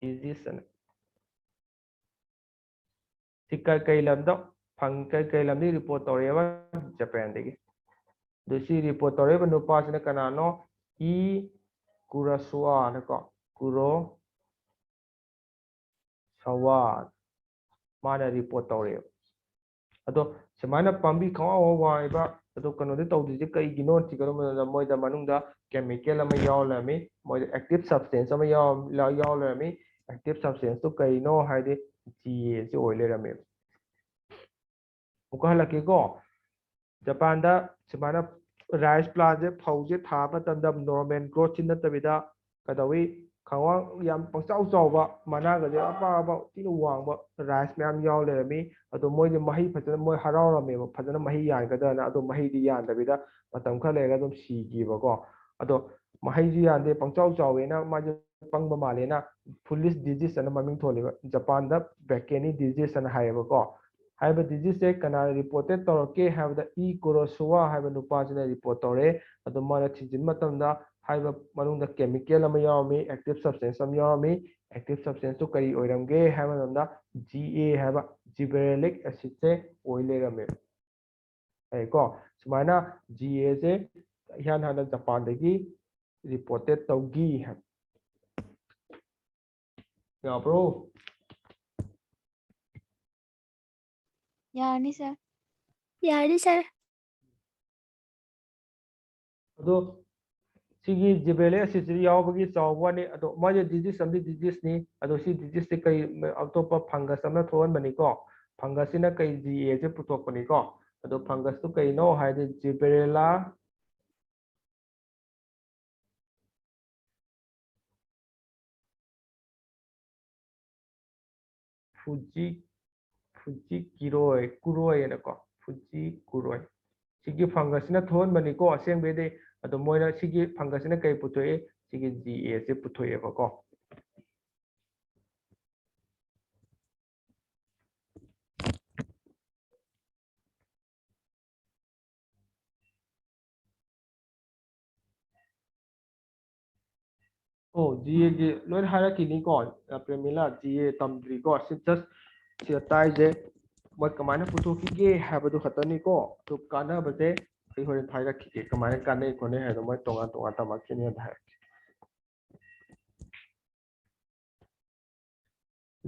[SPEAKER 1] disease ꯁꯤ ꯀꯩ ꯂꯝꯗ ꯀꯩ ꯂꯝꯗꯒꯤ ꯔꯤꯄꯣर्ट ꯇꯧꯔꯛꯑꯦꯕ ꯖꯄꯥꯟꯗꯒꯤ ꯑꯗꯨ ꯁꯤ ꯔꯤꯄꯣर्ट ꯇꯧꯔꯛꯏꯕ ꯅꯨꯄꯥꯁꯤꯅ ꯀꯅꯥꯅꯣ ꯏ ꯀꯨꯔꯣꯁꯥꯋꯥꯅꯀꯣ ꯀꯨꯔꯣꯁꯥꯋꯥ ꯃꯥꯅ ꯔꯤꯄꯣर्ट ꯇꯧꯔꯛꯑꯦꯕ ꯑꯗꯣ ꯁꯨꯃꯥꯏꯅ ꯄꯥꯝꯕꯤ ꯈꯪꯋꯥꯡ ꯋꯥꯡꯉꯤꯕ ꯑꯗꯣ ꯀꯩꯅꯣꯗꯤ ꯇꯧꯗ꯭ꯔꯤꯁꯦ ꯀꯩꯒꯤꯅꯣ ꯊꯤꯒꯠꯂꯨ ꯃꯇꯝꯗ ꯃꯣꯏꯗ ꯃꯅꯨꯡꯗ ꯀꯦꯃꯤꯀꯦꯜ ꯑꯃ ꯌꯥꯎ ꯂꯩꯔꯝꯃꯤ ꯃꯣꯏꯗ ꯑꯦꯛꯇꯤꯚ ꯁꯕꯁꯇꯦꯟꯁ ꯑꯃ ꯌꯥꯎ ꯂꯩꯔꯝꯃꯤ ꯑꯦꯛꯇꯤꯚ ꯁꯕꯁꯇꯦꯟꯁꯇꯨ ꯀꯩꯅꯣ ꯍꯥꯏꯗꯤ GA ꯁꯤ ꯑꯣꯏ ꯂꯩꯔꯝꯃꯦꯕ ꯑꯃꯨꯛꯀ ꯍꯜꯂꯛꯀꯦꯀꯣ ꯖꯄꯥꯟꯗ ꯁꯨꯃꯥꯏꯅ ꯔꯥꯏꯁ ꯄ꯭ꯂꯥꯟꯁꯦ ꯐꯧꯁꯦ ꯊꯥꯕ ꯃꯇꯝꯗ ꯅꯣꯔꯃꯦꯜ ꯒ꯭ꯔꯣꯠꯁꯤ ꯅꯠꯇꯕꯤꯗ ꯀꯩꯗꯧꯋꯤ ꯈꯪꯋꯥꯡ ꯌꯥꯝ ꯄꯪꯆꯥꯎ ꯆꯥꯎꯕ ꯃꯅꯥꯒꯁꯦ ꯑꯄꯥꯕ ꯊꯤꯅ ꯋꯥꯡꯕ ꯔꯥꯏꯁ ꯃꯌꯥꯝ ꯌꯥꯎ ꯂꯩꯔꯝꯃꯤ ꯑꯗꯣ ꯃꯣꯏꯁꯦ ꯃꯍꯩ ꯐꯖꯅ ꯃꯣꯏ ꯍꯔꯥꯎꯔꯝꯃꯦꯕ ꯐꯖꯅ ꯃꯍꯩ ꯌꯥꯟꯒꯗ꯭ꯔꯅ ꯑꯗꯣ ꯃꯍꯩꯗꯤ ꯌꯥꯟꯗꯕꯤꯗ ꯃꯇꯝꯈꯔ ꯂꯩꯔꯒ ꯑꯗꯨꯝ ꯁꯤꯈꯤꯕꯀꯣ ꯑꯗꯣ ꯃꯍꯩꯁꯨ ꯌꯥꯟꯗꯦ ꯄꯪꯆꯥꯎ ꯆꯥꯎꯋꯦꯅ ꯃꯥꯁꯦ ꯄꯪꯕ ꯃꯥꯜꯂꯦꯅ ꯐꯨꯂꯤꯁ ꯗꯤꯖꯤꯁ ꯑꯅ ꯃꯃꯤꯡ ꯊꯣꯜꯂꯤꯕ ꯖꯄꯥꯟꯗ ꯕꯦꯀꯦꯅꯤ ꯗꯤꯖꯤꯁ ꯑꯅ ꯍꯥꯏꯌꯦꯕꯀꯣ ꯍꯥꯏꯕ ꯗꯤꯖꯤꯁꯁꯦ ꯀꯅꯥꯅ ꯔꯤꯄꯣर्टेड ꯇꯧꯔꯛꯀꯦ ꯍꯥꯏꯕꯗ ꯏ ꯀꯨꯔꯣꯁꯥꯋꯥ ꯍꯥꯏꯕ ꯅꯨꯄꯥꯁꯤꯅ ꯔꯤꯄꯣर्ट ꯇꯧꯔꯛꯑꯦ ꯑꯗꯣ ꯃꯥꯅ ꯊꯤꯖꯤꯟꯕ ꯃꯇꯝꯗ ꯍꯥꯏꯕ ꯃꯅꯨꯡꯗ ꯀꯦꯃꯤꯀꯦꯜ ꯑꯃ ꯌꯥꯎꯔꯝꯃꯤ ꯑꯦꯛꯇꯤꯚ ꯁꯕꯁꯇꯦꯟꯁ ꯑꯃ ꯌꯥꯎꯔꯝꯃꯤ ꯑꯦꯛꯇꯤꯚ ꯁꯕꯁꯇꯦꯟꯁꯇꯨ ꯀꯔꯤ ꯑꯣꯏꯔꯝꯒꯦ ꯍꯥꯏꯕ ꯃꯇꯝꯗ GA ꯍꯥꯏꯕ ꯖꯤꯕ꯭ꯔꯦꯂꯤꯛ ꯑꯦꯁꯤഡꯁꯦ ꯑꯣꯏ ꯂꯩꯔꯝꯃꯦ ꯀꯣ ꯁꯨꯃꯥꯏꯅ GAꯁꯦ ꯏꯍꯥꯟ ꯍꯥꯟꯅ ꯖꯄꯥꯟꯗꯒꯤ ꯔꯤꯄꯣर्टेड ꯇꯧꯈꯤ ꯍꯥꯏꯕ ꯌꯥꯕ꯭ꯔꯣ
[SPEAKER 2] ꯌꯥꯔꯅꯤ ꯁꯥꯔ
[SPEAKER 3] ꯌꯥꯔꯅꯤ ꯁꯥꯔ
[SPEAKER 1] ꯑꯗꯣ ꯁꯤꯒꯤ ꯖꯤꯕ꯭ꯔꯦꯂꯤꯛ ꯑꯦꯁꯤꯗꯁꯤ ꯌꯥꯎꯕꯒꯤ ꯆꯥꯎꯕ ꯋꯥꯅꯤ ꯑꯗꯣ ꯃꯥꯁꯦ ꯗꯤꯖꯤꯁ ꯑꯃꯗꯤ ꯗꯤꯖꯤꯁꯅꯤ ꯑꯗꯣ ꯁꯤ ꯗꯤꯖꯤꯁꯁꯤ ꯀꯩ ꯑꯇꯣꯞꯄ ꯐꯪꯒꯁ ꯑꯃꯅ ꯊꯣꯛꯍꯟꯕꯅꯤꯀꯣ ꯐꯪꯒꯁꯁꯤꯅ ꯀꯩ GAꯁꯦ ꯄꯨꯊꯣꯛꯄꯅꯤꯀꯣ ꯑꯗꯣ ꯐꯪꯒꯁꯇꯨ ꯀꯩꯅꯣ ꯍꯥꯏꯔꯗꯤ ꯖꯤꯕ꯭ꯔꯦꯂꯥ ꯀꯨꯔꯣꯏ ꯍꯥꯏꯅꯀꯣ ꯐꯨꯖꯤ ꯀꯨꯔꯣꯏ ꯁꯤꯒꯤ ꯐꯪꯒꯁꯁꯤꯅ ꯊꯣꯛꯍꯟꯕꯅꯤꯀꯣ ꯑꯁꯦꯡꯕꯩꯗꯤ ꯑꯗꯣ ꯃꯣꯏꯅ ꯁꯤꯒꯤ ꯐꯪꯒꯁꯁꯤꯅ ꯀꯩ ꯄꯨꯊꯣꯛꯏ ꯁꯤꯒꯤ GAꯁꯦ ꯄꯨꯊꯣꯛꯑꯦꯕꯀꯣ ꯑꯣ GAꯒꯤ ꯂꯣꯏꯅ ꯍꯥꯏꯔꯛꯈꯤꯅꯤꯀꯣ ꯄ꯭ꯔꯦꯃꯤꯂꯥ GA ꯇꯝꯗ꯭ꯔꯤꯀꯣ ꯁꯤ ꯖꯁ ꯁꯤꯗ ꯇꯥꯏꯁꯦ ꯃꯣꯏ ꯀꯃꯥꯏꯅ ꯄꯨꯊꯣꯛꯈꯤꯒꯦ ꯍꯥꯏꯕꯗꯨ ꯈꯛꯇꯅꯤꯀꯣ ꯑꯗꯨ ꯀꯥꯟꯅꯕꯁꯦ ꯑꯩ ꯍꯣꯔꯦꯟ ꯍꯥꯏꯔꯛꯈꯤꯒꯦ ꯀꯃꯥꯏꯅ ꯀꯥꯟꯅꯩ ꯈꯣꯠꯅꯩ ꯍꯥꯏꯕꯗꯣ ꯃꯣꯏ ꯇꯣꯉꯥꯟ ꯇꯣꯉꯥꯟ ꯇꯝꯃꯛꯈꯤꯅꯤ ꯑꯗ ꯍꯥꯏꯔꯛꯀꯦ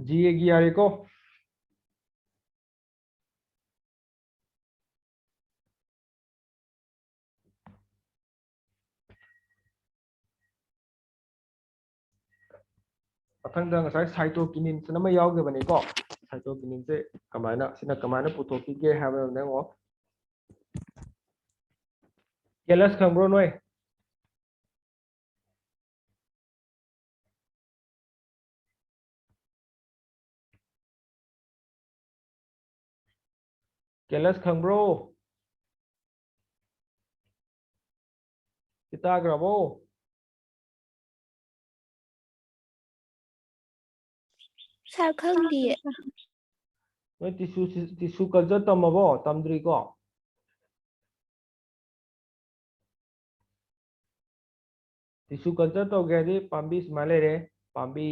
[SPEAKER 1] GAꯒꯤ ꯌꯥꯔꯦꯀꯣ ꯃꯊꯪꯗ ꯉꯁꯥꯏ ꯁꯥꯏꯇꯣꯀꯤꯅꯤꯟꯁ ꯑꯃ ꯌꯥꯎꯈꯤꯕꯅꯤꯀꯣ ꯁꯥꯏꯇꯣꯀꯤꯅꯤꯟꯁꯦ ꯁꯤꯅ ꯀꯃꯥꯏꯅ ꯄꯨꯊꯣꯛꯈꯤꯒꯦ ꯍꯥꯏꯕꯗꯣ ꯌꯦꯡꯉꯣ ꯀꯦꯂꯁ ꯈꯪꯕ꯭ꯔꯣ ꯅꯣꯏ ꯀꯦꯂꯁ ꯈꯪꯕ꯭ꯔꯣ ꯇꯥꯈ꯭ꯔꯕꯣ
[SPEAKER 3] ꯁꯥꯔ ꯈꯪꯗꯤꯌꯦ
[SPEAKER 1] ꯅꯣꯏ ꯇꯤꯁꯨ ꯀꯜꯆꯔ ꯇꯝꯃꯕꯣ ꯇꯝꯗ꯭ꯔꯤꯀꯣ ꯇꯤꯁꯨ ꯀꯜꯆꯔ ꯇꯧꯒꯦ ꯍꯥꯏꯗꯤ ꯄꯥꯝꯕꯤ ꯁꯨꯃꯥꯏꯅ ꯂꯩꯔꯦ ꯄꯥꯝꯕꯤ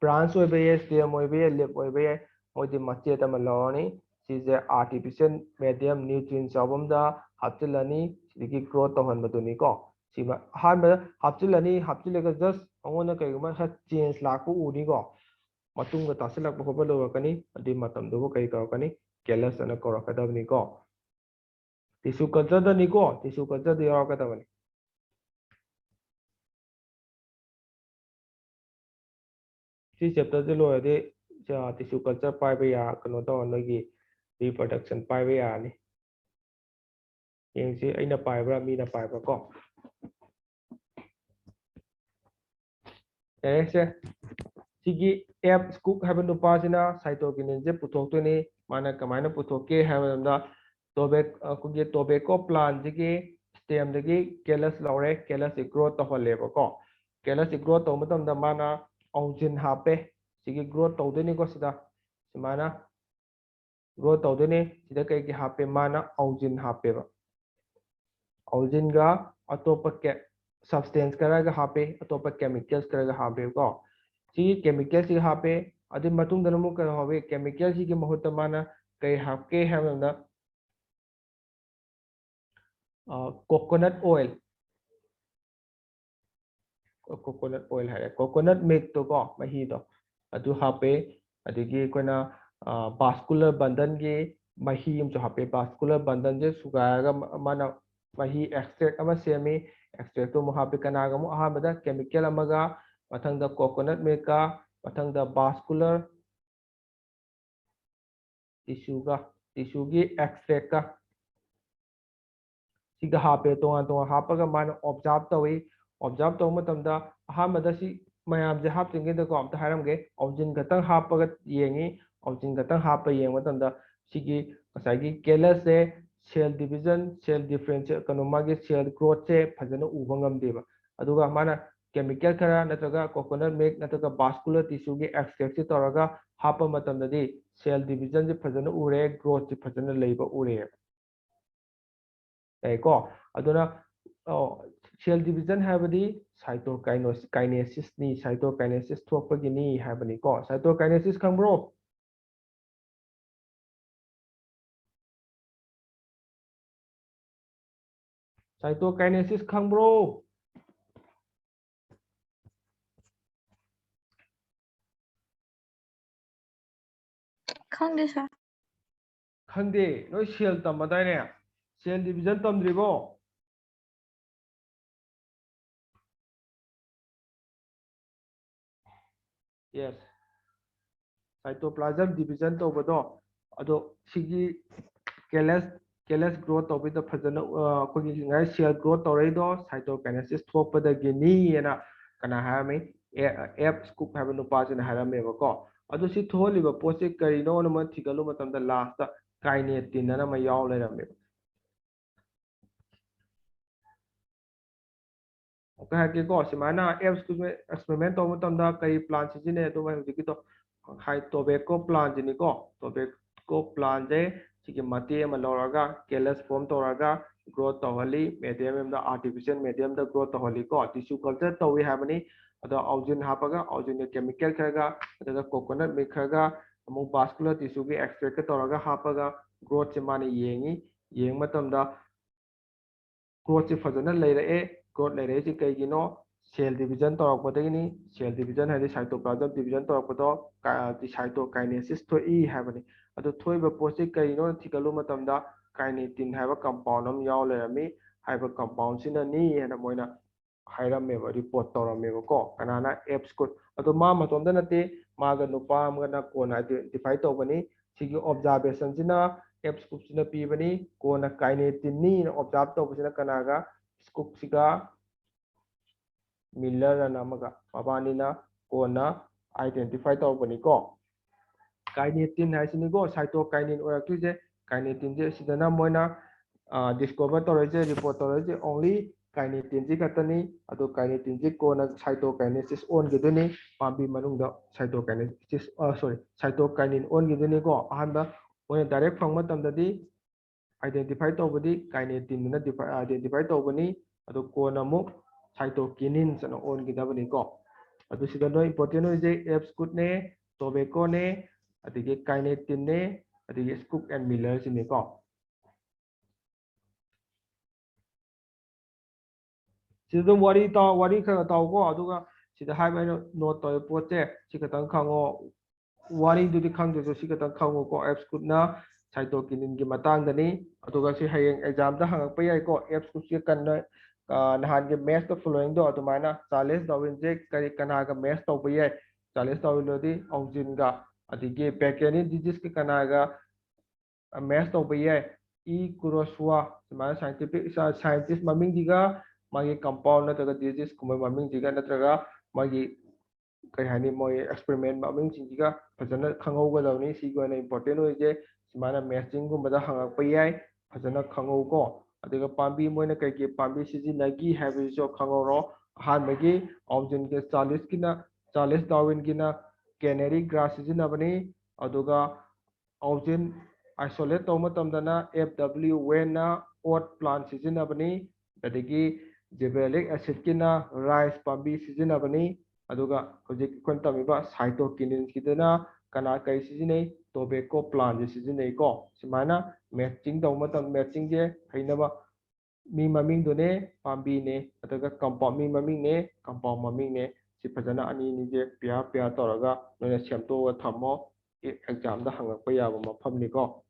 [SPEAKER 1] ꯕ꯭ꯔꯥꯟꯁ ꯑꯣꯏꯕ ꯌꯥꯏ ꯁ꯭ꯇꯦꯝ ꯑꯣꯏꯕ ꯌꯥꯏ ꯂꯤꯞ ꯑꯣꯏꯕ ꯌꯥꯏ ꯃꯣꯏꯗꯤ ꯃꯆꯦꯠ ꯑꯃ ꯂꯧꯔꯅꯤ ꯁꯤꯁꯦ ꯑꯥꯔꯇꯤꯐꯤशिꯌꯦꯜ ꯃꯦꯗꯤꯌꯝ ꯅ꯭ꯌꯨꯇ꯭ꯔꯤꯟ ꯆꯥꯎꯕꯝꯗ ꯍꯥꯞꯆꯤꯜꯂꯅꯤ ꯁꯤꯗꯒꯤ ꯒ꯭ꯔꯣꯠ ꯇꯧꯍꯟꯕꯗꯨꯅꯤꯀꯣ ꯁꯤꯃ ꯑꯍꯥꯟꯕꯗ ꯍꯥꯞꯆꯤꯜꯂꯒ ꯖꯁ ꯑꯩꯉꯣꯟꯗ ꯀꯩꯒꯨꯝꯕ ꯈꯔ ꯆꯦꯟꯖ ꯂꯥꯛꯄ ꯎꯅꯤꯀꯣ ꯃꯇꯨꯡꯗ ꯇꯥꯁꯤꯜꯂꯛꯄ ꯈꯣꯠꯄ ꯂꯧꯔꯛꯀꯅꯤ ꯑꯗꯨꯏ ꯃꯇꯝꯗꯨꯕꯨ ꯀꯩ ꯀꯧꯔꯛꯀꯅꯤ ꯀꯦꯂꯁ ꯑꯅ ꯀꯧꯔꯛꯀꯗꯕꯅꯤꯀꯣ ꯇꯤꯁꯨ ꯀꯜꯆꯔꯗꯅꯤꯀꯣ ꯇꯤꯁꯨ ꯀꯜꯆꯔꯗ ꯌꯥꯎꯔꯛꯀꯗꯕꯅꯤ ꯁꯤ ꯆꯦꯞꯇꯔꯁꯦ ꯂꯣꯏꯔꯗꯤ ꯇꯤꯁꯨ ꯀꯜꯆꯔ ꯄꯥꯏꯕ ꯀꯩꯅꯣ ꯇꯧꯔ ꯅꯣꯏꯒꯤ ꯔꯤꯄ꯭ꯔꯗꯛꯁꯟ ꯄꯥꯏꯕ ꯌꯥꯔꯅꯤ ꯌꯦꯡꯁꯤ ꯑꯩꯅ ꯄꯥꯏꯕ꯭ꯔꯥ ꯃꯤꯅ ꯄꯥꯏꯕ꯭ꯔꯥ ꯀꯣ ꯁꯦ ꯁꯤꯒꯤ ꯑꯦꯞ ꯁ꯭ꯀꯨꯛ ꯍꯥꯏꯕ ꯅꯨꯄꯥꯁꯤꯅ ꯁꯥꯏꯇꯣꯀꯤꯅꯤꯟꯁꯦ ꯄꯨꯊꯣꯛꯇꯣꯏꯅꯤ ꯃꯥꯅ ꯀꯃꯥꯏꯅ ꯄꯨꯊꯣꯛꯀꯦ ꯍꯥꯏꯕ ꯃꯇꯝꯗ ꯑꯩꯈꯣꯏꯒꯤ ꯇꯣꯕꯦꯀꯣ ꯄ꯭ꯂꯥꯟꯁꯤꯒꯤ ꯁ꯭ꯇꯦꯝꯗꯒꯤ ꯀꯦꯂꯁ ꯂꯧꯔꯦ ꯀꯦꯂꯁꯁꯤ ꯒ꯭ꯔꯣꯠ ꯇꯧꯍꯜꯂꯦꯕꯀꯣ ꯀꯦꯂꯁꯁꯤ ꯒ꯭ꯔꯣꯠ ꯇꯧꯕ ꯃꯇꯝꯗ ꯃꯥꯅ ꯑꯣꯟꯖꯤꯟ ꯍꯥꯞꯄꯦ ꯁꯤꯒꯤ ꯒ꯭ꯔꯣꯠ ꯇꯧꯗꯣꯏꯅꯤꯀꯣ ꯁꯤꯗ ꯁꯨꯃꯥꯏꯅ ꯒ꯭ꯔꯣꯠ ꯇꯧꯗꯣꯏꯅꯤ ꯁꯤꯗ ꯀꯩꯒꯤ ꯍꯥꯞꯄꯦ ꯃꯥꯅ ꯑꯣꯟꯖꯤꯟ ꯍꯥꯞꯄꯦꯕ ꯑꯣꯟꯖꯤꯟꯒ ꯑꯇꯣꯞꯄ ꯁꯕꯁꯇꯦꯟꯁ ꯈꯔꯒ ꯍꯥꯞꯄꯦ ꯑꯇꯣꯞꯄ ꯀꯦꯃꯤꯀꯦꯜꯁ ꯈꯔꯒ ꯍꯥꯞꯄꯦꯀꯣ ꯁꯤꯒꯤ ꯀꯦꯃꯤꯀꯦꯜꯁꯤ ꯍꯥꯞꯄꯦ ꯑꯗꯨꯒꯤ ꯃꯇꯨꯡꯗ ꯑꯃꯨꯛ ꯀꯩ ꯍꯥꯞꯄꯦ ꯀꯦꯃꯤꯀꯦꯜꯁꯤꯒꯤ ꯃꯍꯨꯠꯇ ꯃꯥꯅ ꯀꯩ ꯍꯥꯞꯀꯦ ꯍꯥꯏꯕ ꯃꯇꯝꯗ coconut oil ꯍꯥꯏꯔꯦ coconut milk ꯀꯣ ꯃꯍꯤꯗꯣ ꯑꯗꯨ ꯍꯥꯞꯄꯦ ꯑꯗꯒꯤ ꯑꯩꯈꯣꯏꯅ ꯚꯥꯁꯀꯨꯂꯔ ꯕꯟꯗꯟꯒꯤ ꯃꯍꯤ ꯑꯃꯁꯨ ꯍꯥꯞꯄꯦ ꯚꯥꯁꯀꯨꯂꯔ ꯕꯟꯗꯟꯁꯦ ꯁꯨꯒꯥꯏꯔꯒ ꯃꯥꯅ ꯃꯍꯤ ꯑꯦꯛꯁꯇ꯭ꯔꯦꯛ ꯑꯃ ꯁꯦꯝꯃꯤ ꯑꯦꯛꯁꯇ꯭ꯔꯦꯛꯇꯨ ꯑꯃꯨꯛ ꯍꯥꯞꯄꯦ ꯀꯅꯥꯒ ꯑꯃꯨꯛ ꯑꯍꯥꯟꯕꯗ ꯀꯦꯃꯤꯀꯦꯜ ꯑꯃꯒ ꯃꯊꯪꯗ coconut milk ꯃꯊꯪꯗ ꯚꯥꯁꯀꯨꯂꯔ ꯇꯤꯁꯨꯒꯤ ꯑꯦꯛꯁꯇ꯭ꯔꯦꯛꯀ ꯁꯤꯒ ꯍꯥꯞꯄꯦ ꯇꯣꯉꯥꯟ ꯇꯣꯉꯥꯟ ꯍꯥꯞꯄꯒ ꯃꯥꯅ ꯑꯣꯕꯖꯥꯔꯕ ꯇꯧꯏ ꯑꯣꯕꯖꯥꯔꯕ ꯇꯧꯕ ꯃꯇꯝꯗ ꯑꯍꯥꯟꯕꯗ ꯁꯤ ꯃꯌꯥꯝꯁꯦ ꯍꯥꯞꯇ꯭ꯔꯤꯉꯩꯗꯀꯣ ꯑꯝꯇ ꯍꯥꯏꯔꯝꯒꯦ ꯑꯣꯟꯖꯤꯟ ꯈꯛꯇꯪ ꯍꯥꯞꯄꯒ ꯌꯦꯡꯉꯤ ꯑꯣꯟꯖꯤꯟ ꯈꯛꯇꯪ ꯍꯥꯞꯄ ꯌꯦꯡꯕ ꯃꯇꯝꯗ ꯁꯤꯒꯤ ꯉꯁꯥꯏꯒꯤ ꯀꯦꯂꯁꯁꯦ ꯁꯦꯜ ꯗꯤꯕꯤꯖꯟ ꯁꯦꯜ ꯗꯤꯐ꯭ꯔꯦꯟꯁ ꯀꯩꯅꯣ ꯃꯥꯒꯤ ꯁꯦꯜ ꯒ꯭ꯔꯣꯠꯁꯦ ꯐꯖꯅ ꯎꯕ ꯉꯝꯗꯦꯕ ꯑꯗꯨꯒ ꯃꯥꯅ ꯀꯦꯃꯤꯀꯦꯜ ꯈꯔ ꯅꯠꯇ꯭ꯔꯒ coconut milk ꯅꯠꯇ꯭ꯔꯒ ꯚꯥꯁꯀꯨꯂꯔ ꯇꯤꯁꯨꯒꯤ ꯑꯦꯛꯁꯇ꯭ꯔꯦꯛꯁꯤ ꯇꯧꯔꯒ ꯍꯥꯞꯄ ꯃꯇꯝꯗꯗꯤ ꯁꯦꯜ ꯗꯤꯕꯤꯖꯟꯁꯦ ꯐꯖꯅ ꯎꯔꯦ ꯒ꯭ꯔꯣꯠꯁꯦ ꯐꯖꯅ ꯂꯩꯕ ꯎꯔꯦꯕ ꯌꯥꯏꯀꯣ ꯑꯗꯨꯅ ꯁꯦꯜ ꯗꯤꯕꯤꯖꯟ ꯍꯥꯏꯕꯗꯤ ꯁꯥꯏꯇꯣꯀꯥꯏꯅꯦꯁꯤꯁꯅꯤ ꯁꯥꯏꯇꯣꯀꯥꯏꯅꯦꯁꯤꯁ ꯊꯣꯛꯄꯒꯤꯅꯤ ꯍꯥꯏꯕꯅꯤꯀꯣ ꯁꯥꯏꯇꯣꯀꯥꯏꯅꯦꯁꯤꯁ ꯈꯪꯕ꯭ꯔꯣ ꯁꯥꯏꯇꯣꯀꯥꯏꯅꯦꯁꯤꯁ ꯈꯪꯕ꯭ꯔꯣ
[SPEAKER 2] ꯈꯪꯗꯦ ꯁꯥꯔ
[SPEAKER 1] ꯈꯪꯗꯦ ꯅꯣꯏ ꯁꯦꯜ ꯇꯝꯃꯗꯥꯏꯅꯦ ꯁꯦꯜ ꯗꯤꯕꯤꯖꯟ ꯇꯝꯗ꯭ꯔꯤꯕꯣ ꯌꯦꯁ ꯁꯥꯏꯇꯣꯄ꯭ꯂꯥꯖꯝ ꯗꯤꯕꯤꯖꯟ ꯇꯧꯕꯗꯣ ꯑꯗꯣ ꯁꯤꯒꯤ ꯀꯦꯂꯁ ꯒ꯭ꯔꯣꯠ ꯇꯧꯕꯩꯗ ꯐꯖꯅ ꯑꯩꯈꯣꯏꯒꯤ ꯉꯥꯏ ꯁꯦꯜ ꯒ꯭ꯔꯣꯠ ꯇꯧꯔꯛꯏꯗꯣ ꯁꯥꯏꯇꯣꯀꯥꯏꯅꯦꯁꯤꯁ ꯊꯣꯛꯄꯗꯒꯤꯅꯤꯅ ꯀꯅꯥ ꯍꯥꯏꯔꯝꯃꯤ ꯑꯦꯞ ꯁ꯭ꯀꯨꯞ ꯍꯥꯏꯕ ꯅꯨꯄꯥꯁꯤꯅ ꯍꯥꯏꯔꯝꯃꯦꯕꯀோ ꯑꯗꯣ ꯁꯤ ꯊꯣꯛꯍꯜꯂꯤꯕ ꯄꯣꯠꯁꯦ ꯀꯔꯤꯅꯣꯅ ꯃꯣꯏ ꯊꯤꯒꯠꯂꯨꯕ ꯃꯇꯝꯗ ꯂꯥꯁꯇ ꯀꯥꯏꯅꯦꯇꯤꯟ ꯑꯅ ꯑꯃ ꯌꯥꯎ ꯂꯩꯔꯝꯃꯦꯕ ꯍꯥꯏꯔꯛꯀꯦꯀꯣ ꯁꯨꯃꯥꯏꯅ ꯑꯦꯛꯁꯄꯦꯔꯤꯃꯦꯟ ꯇꯧꯕ ꯃꯇꯝꯗ ꯀꯔꯤ ꯄ꯭ꯂꯥꯟ ꯁꯤꯖꯤꯟꯅꯩ ꯑꯗꯨꯒ ꯍꯧꯖꯤꯛꯀꯤꯗꯣ ꯇꯣꯕꯦꯀꯣ ꯄ꯭ꯂꯥꯟꯁꯤꯅꯤꯀꯣ ꯇꯣꯕꯦꯀꯣ ꯄ꯭ꯂꯥꯟꯁꯦ ꯁꯤꯒꯤ ꯃꯇꯦꯛ ꯑꯃ ꯂꯧꯔꯒ ꯀꯦꯂꯁ ꯐꯣꯝ ꯇꯧꯔꯒ ꯒ꯭ꯔꯣꯠ ꯇꯧꯍꯜꯂꯤ ꯃꯦꯗꯤꯌꯝ ꯑꯃꯗ ꯑꯥꯔꯇꯤꯐꯤशिꯌꯦꯜ ꯃꯦꯗꯤꯌꯝꯗ ꯒ꯭ꯔꯣꯠ ꯇꯧꯍꯜꯂꯤꯀꯣ ꯇꯤꯁꯨ ꯀꯜꯆꯔ ꯇꯧꯏ ꯍꯥꯏꯕꯅꯤ ꯑꯗꯣ ꯑꯣꯟꯖꯤꯟ ꯍꯥꯞꯄꯒ ꯑꯣꯟꯖꯤꯟꯒ ꯀꯦꯃꯤꯀꯦꯜ ꯈꯔꯒ ꯑꯗꯨꯒ coconut milk ꯈꯔꯒ ꯑꯃꯨꯛ ꯚꯥꯁꯀꯨꯂꯔ ꯇꯤꯁꯨꯒꯤ ꯑꯦꯛꯁꯇ꯭ꯔꯦꯛꯀ ꯇꯧꯔꯒ ꯍꯥꯞꯄꯒ ꯒ꯭ꯔꯣꯠꯁꯦ ꯃꯥꯅ ꯌꯦꯡꯕ ꯃꯇꯝꯗ ꯒ꯭ꯔꯣꯠꯁꯦ ꯐꯖꯅ ꯂꯩꯔꯛꯑꯦ ꯒ꯭ꯔꯣꯠ ꯂꯩꯔꯛꯏꯁꯤ ꯀꯩꯒꯤꯅோ ꯁꯦꯜ ꯗꯤꯕꯤꯖन ꯇꯧꯔꯛꯄꯗꯒꯤꯅꯤ ꯁꯦꯜ ꯗꯤꯕꯤꯖन ꯍꯥꯏꯗꯤ ꯁꯥꯏꯇꯣꯄ꯭ꯂꯥꯖꯝ ꯗꯤꯕꯤꯖन ꯇꯧꯔꯛꯄꯗꯣ ꯁꯥꯏꯇꯣꯀꯥꯏꯅꯦꯁꯤꯁ ꯊꯣꯛꯏ ꯍꯥꯏꯕꯅꯤ ꯑꯗꯣ ꯊꯣꯛꯏꯕ ꯄꯣꯠꯁꯤ ꯀꯔꯤꯅꯣ ꯊꯤꯒꯠꯂꯨꯕ ꯃꯇꯝꯗ ꯀꯥꯏꯅꯦꯇꯤꯟ ꯍꯥꯏꯕ ꯀꯝꯄꯥꯎꯟ ꯑꯃ ꯌꯥꯎ ꯂꯩꯔꯝꯃꯤ ꯍꯥꯏꯕ ꯀꯝꯄꯥꯎꯟꯁꯤꯅꯅꯤ ꯍꯥꯏꯅ ꯃꯣꯏꯅ ꯍꯥꯏꯔꯝꯃꯦꯕ ꯔꯤꯄꯣर्ट ꯇꯧꯔꯝꯃꯦꯕꯀꯣ ꯀꯅꯥꯅ ꯑꯦꯞꯁꯀꯨꯠ ꯑꯗꯣ ꯃꯥ ꯃꯇꯣꯝꯇ ꯅꯠꯇꯦ ꯃꯥꯒ ꯅꯨꯄꯥ ꯑꯃꯒꯅ ꯀꯣꯟꯅ ꯑꯥꯏꯗꯦꯟꯇꯤꯐꯥꯏ ꯇꯧꯕꯅꯤ ꯁꯤꯒꯤ ꯑꯣꯕꯖꯥꯔꯕꯦꯁꯟꯁꯤꯅ ꯑꯦꯞꯁꯀꯨꯞꯁꯤꯅ ꯄꯤꯕꯅꯤ ꯀꯣꯟꯅ ꯀꯥꯏꯅꯦꯇꯤꯟꯅꯤꯅ ꯑꯣꯕꯖꯥꯔꯕ ꯇꯧꯕꯁꯤꯅ ꯀꯅꯥꯒ ꯁ꯭ꯀꯨꯞꯁꯤꯒ ꯃꯤꯂꯔ ꯑꯅ ꯑꯃꯒ ꯃꯕꯥꯅꯤꯅ ꯀꯣꯟꯅ identify ꯇꯧꯕꯅꯤꯀꯣ ꯀꯥꯏꯅꯦꯇꯤꯟ ꯍꯥꯏꯁꯤꯅꯤꯀꯣ ꯁꯥꯏꯇꯣꯀꯥꯏꯅꯤꯟ ꯑꯣꯏꯔꯛꯇꯣꯏꯁꯦ kinetin je sidana moina discover torese report torese only kinetin ji katani ado kinetin ji kona cytokinesis on giduni pambi manungda cytokinesis sorry cytokinin on giduni ko ahanda moina direct phangma tamdadi identify tawbadi kinetin na identify tawbani ado kona mu cytokinin sana on gidabani ko ado sidano important je F good ne tobacco ne adige kinetin ne adige Cook and Miller sini ko sida wari khara taw ko aduga sida haiba note to pote sikatang khango wari du di khang du sikatang khango ko F good na cytokinin gi matang dani aduga si hayeng exam da hangak pa yai ko F good si kan nahan ge match the following do atumana Charles Darwin je kari kana ga match to pa yai Charles Darwin lo di ongin ga adige Pekani disease ki kana ga match to pa yai E Kurosawa mana scientist maming diga magi compound nataga disease kuma maming diga nataga magi kai hani moi experiment maming diga fajana khangau ga dawni si go na important oi je simana matching gum da hangak pa yai fajana khangau ko adiga pambi moina kai ke pambi siji nagi have jo khangau ro han magi oxygen ke 40 kina Charles Darwin kina canary grass siji na bani aduga oxygen isolate to matamdana FW wena oat plant siji na bani adigi gibberellic acid kina rice pambi siji na bani aduga hojik kon tamiba cytokinin kidana kana kai siji nei tobacco plant siji nei ko simana matching to matam matching je hainaba mi maming do ne pambi ne aduga compound mi maming ne compound maming ne si fajana ani ni je pia toraga noina semto wa thammo exam da hangak pa yaba mafam ni ko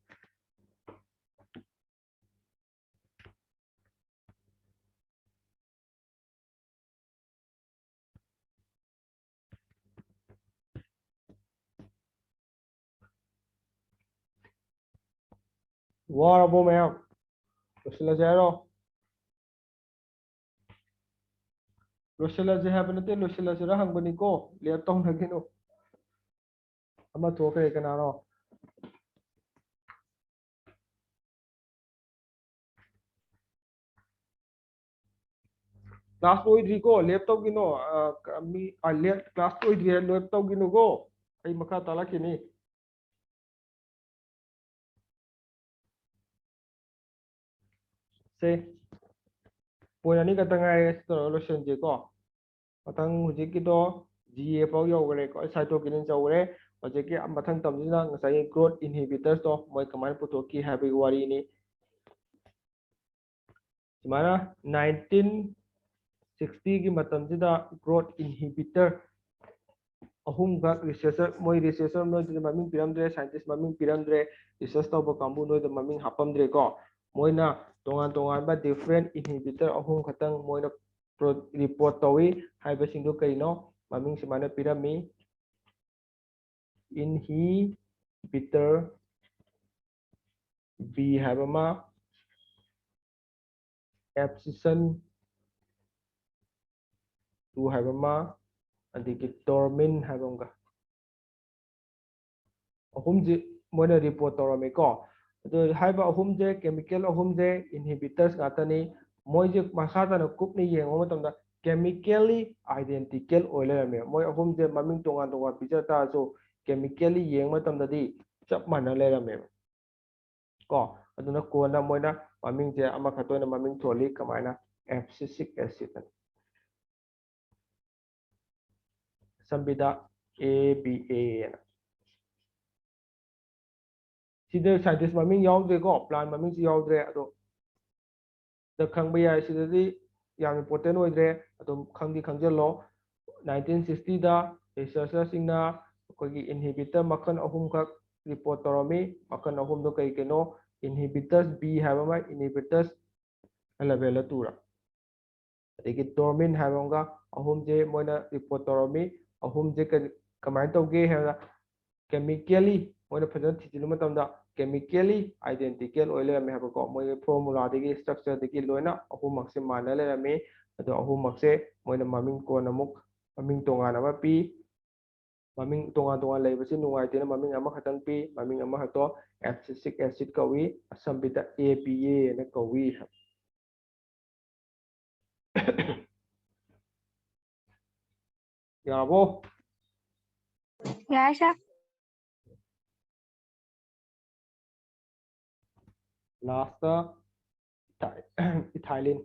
[SPEAKER 1] warabo mayam losila zero losila je habanate losila zera hangbani ko lep tong nagino ama to kare kana no class oidri ko laptop gino mi class oidri laptop gino go ai makha tala kini se point ani katangai solution je ko matang hujik kido GA pau yogre ko cytokinin jawre hojiki mathang tamjina ngasai growth inhibitors to moi kaman putoki habi wari ni mana 1960 की मतलब जिदा growth inhibitor ahum ga researcher moi researcher no de maming piramdre scientist maming piramdre research to kambu no de maming hapamdre ko moina tongan ba different inhibitor ahum khatang moina report tawi haiba singdo kaino maming simana pirami inhibitor B haiba ma abscission tu haiba ma adiki dormin haibamga ahumji moina report torame ko ado haiba ahumje chemical ahumje inhibitors ngatani moije makhata na kupni yengo matamda chemically identical oilerame moi ahumje maming tongan pijata so chemically yeng matamda di chap mana lerame ko aduna kona moina maming je ama khatona maming tholi kamaina abscisic acid sambida ABA sida scientist maming yaudre ko plan maming si yaudre ado da khangba ya sidadi yam important oidre ado khangdi khangjalo 1960 da researcher singna kogi inhibitor makhan ahum khak report torami makhan ahum do kai keno inhibitors B habama inhibitors level tura adiki dormin habanga ahum je moina report torami ahum je kamai toge ha chemically moina fajan thijilu matamda chemically identical oil me ha ko moi formula digi structure digi loina ahum makse manale me ado ahum makse moina maming ko namuk maming tongana ma pi maming tonga tonga leibasi nungai tena maming ama khatang pi maming ama hato abscisic acid kawi asambita APA na kawi yabo
[SPEAKER 2] Dạ sir.
[SPEAKER 1] last ethylene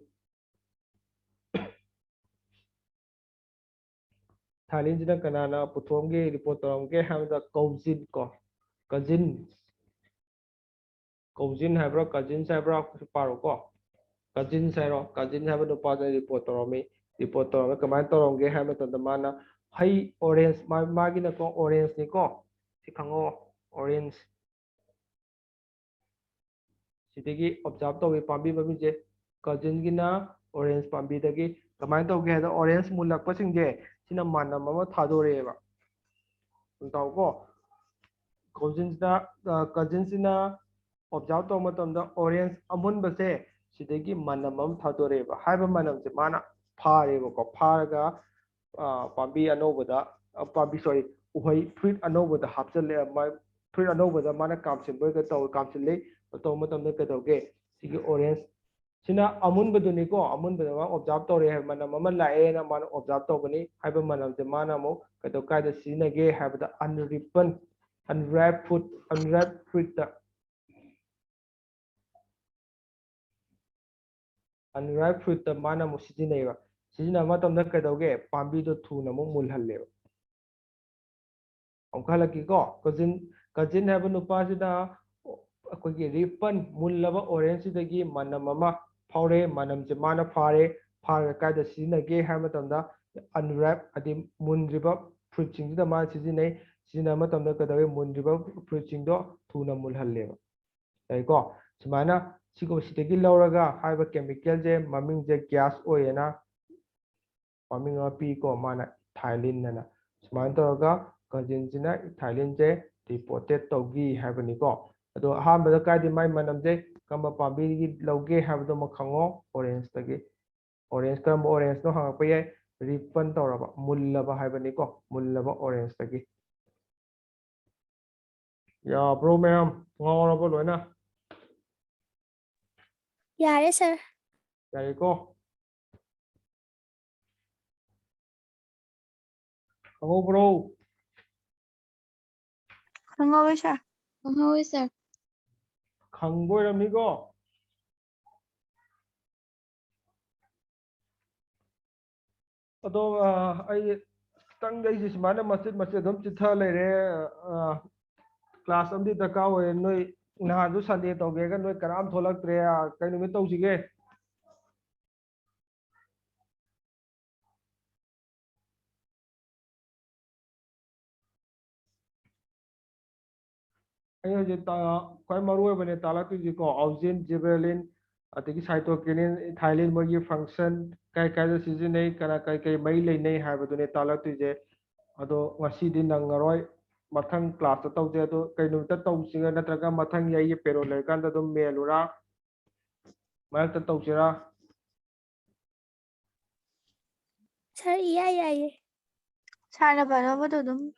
[SPEAKER 1] ethylene jina kanana puthomge report toramge hamda couzin ko couzin habra cousin habra paro ko cousin sairo cousin haba no pa report torami report torame kamai toromge hamda tandamana hai orange magi na ko orange ni ko sikhango orange sidagi observe to pambi babi je cousin gina orange pambi dagi kamai to ge da orange mulak pasing je sina mana mama thadore ba taw ko cousin sina observe to matam da orange amun base sidagi mana mam thadore ba haiba manam se mana phare ba ko pharaga pambi anobada pambi sorry uhai fruit anobada hapchale ma fruit anobada mana kamsin boy ga taw kamsin le to matam da ka doge sigi orange sina amun baduni ko amun badama observe tore hai mana mama lae na mana observe to bani haiba manam se mana mo ka to kai da sina ge haiba da unwrapped fruit da unwrapped fruit da mana mo sijina ba sijina matam da ka doge pambi do thuna mo mulhalle amkhala ki ko cousin haiba nupa sida akogi ripan mullaba orange dagi manam mama faure manam je mana fare kai da sina ge ha matam da unwrap adi munriba fruit ching da ma sina matam da ka da munriba fruit ching do thuna mulhalle ba dai ko sumana sigo sidagi lauraga haiba chemical je maming je gas oyena maming api ko mana ethylene na suman to ga cousin jina ethylene je deported togi haibani ko ado ahambada kaidi mai manamje kamba pambi gi loge habdo makhango orange tagi orange kamba orange no hanga pa yai ripan toraba mullaba haibani ko mullaba orange tagi ya bro ma'am ngawrabo loina
[SPEAKER 3] Yare sir.
[SPEAKER 1] yai ko hello bro
[SPEAKER 2] Không ơi sir.
[SPEAKER 6] Không hôi sir.
[SPEAKER 1] khangboiramni ko ado ai tang dai ji simana masjid dum chitha leire class amdi daka hoye noi nahan du sunday toge ga noi karam tholak tre kai numi tawsige ai je ta kai maru bane tala tu ji ko oxygen gibberellin atigi cytokinin ethylene mogi function kai kai da season kana kai mai lei nei haiba ne tala tu je ado ngasi din nangaroi mathang class ta tawje ado kai nu ta tawsinga natraga mathang yai pero le kan da dum melura mal ta tawsira
[SPEAKER 3] Sir, iya.
[SPEAKER 2] Sir là phải đâu có đúng.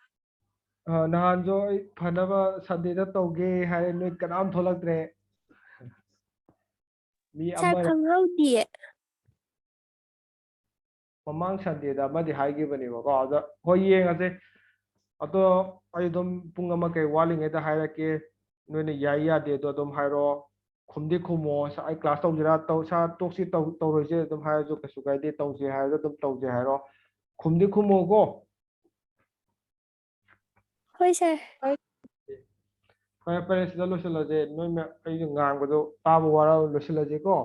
[SPEAKER 1] nahan jo phanaba sunday da tawge hai noi kanam tholak tre mi
[SPEAKER 3] Sir,
[SPEAKER 1] amma
[SPEAKER 3] khanghaudi.
[SPEAKER 1] mamang sunday da ma di haigi bani ba ko ada hoi yengase ato ai dom pung ama kai waling eta hairake noine yai ya de do dom hairo khumdi khumo sa ai class tawjira taw sa toksi tawroise dom hairo jo kasu kai de tawje hairo dom tawje hairo khumdi khumo ko
[SPEAKER 3] Hoi sir.
[SPEAKER 1] kai pare sida lo sala je noi me ai ngang ba do ta bo wara lo sala je ko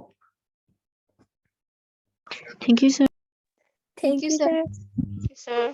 [SPEAKER 6] Thank you sir.
[SPEAKER 3] Thank you, sir.
[SPEAKER 2] Sir.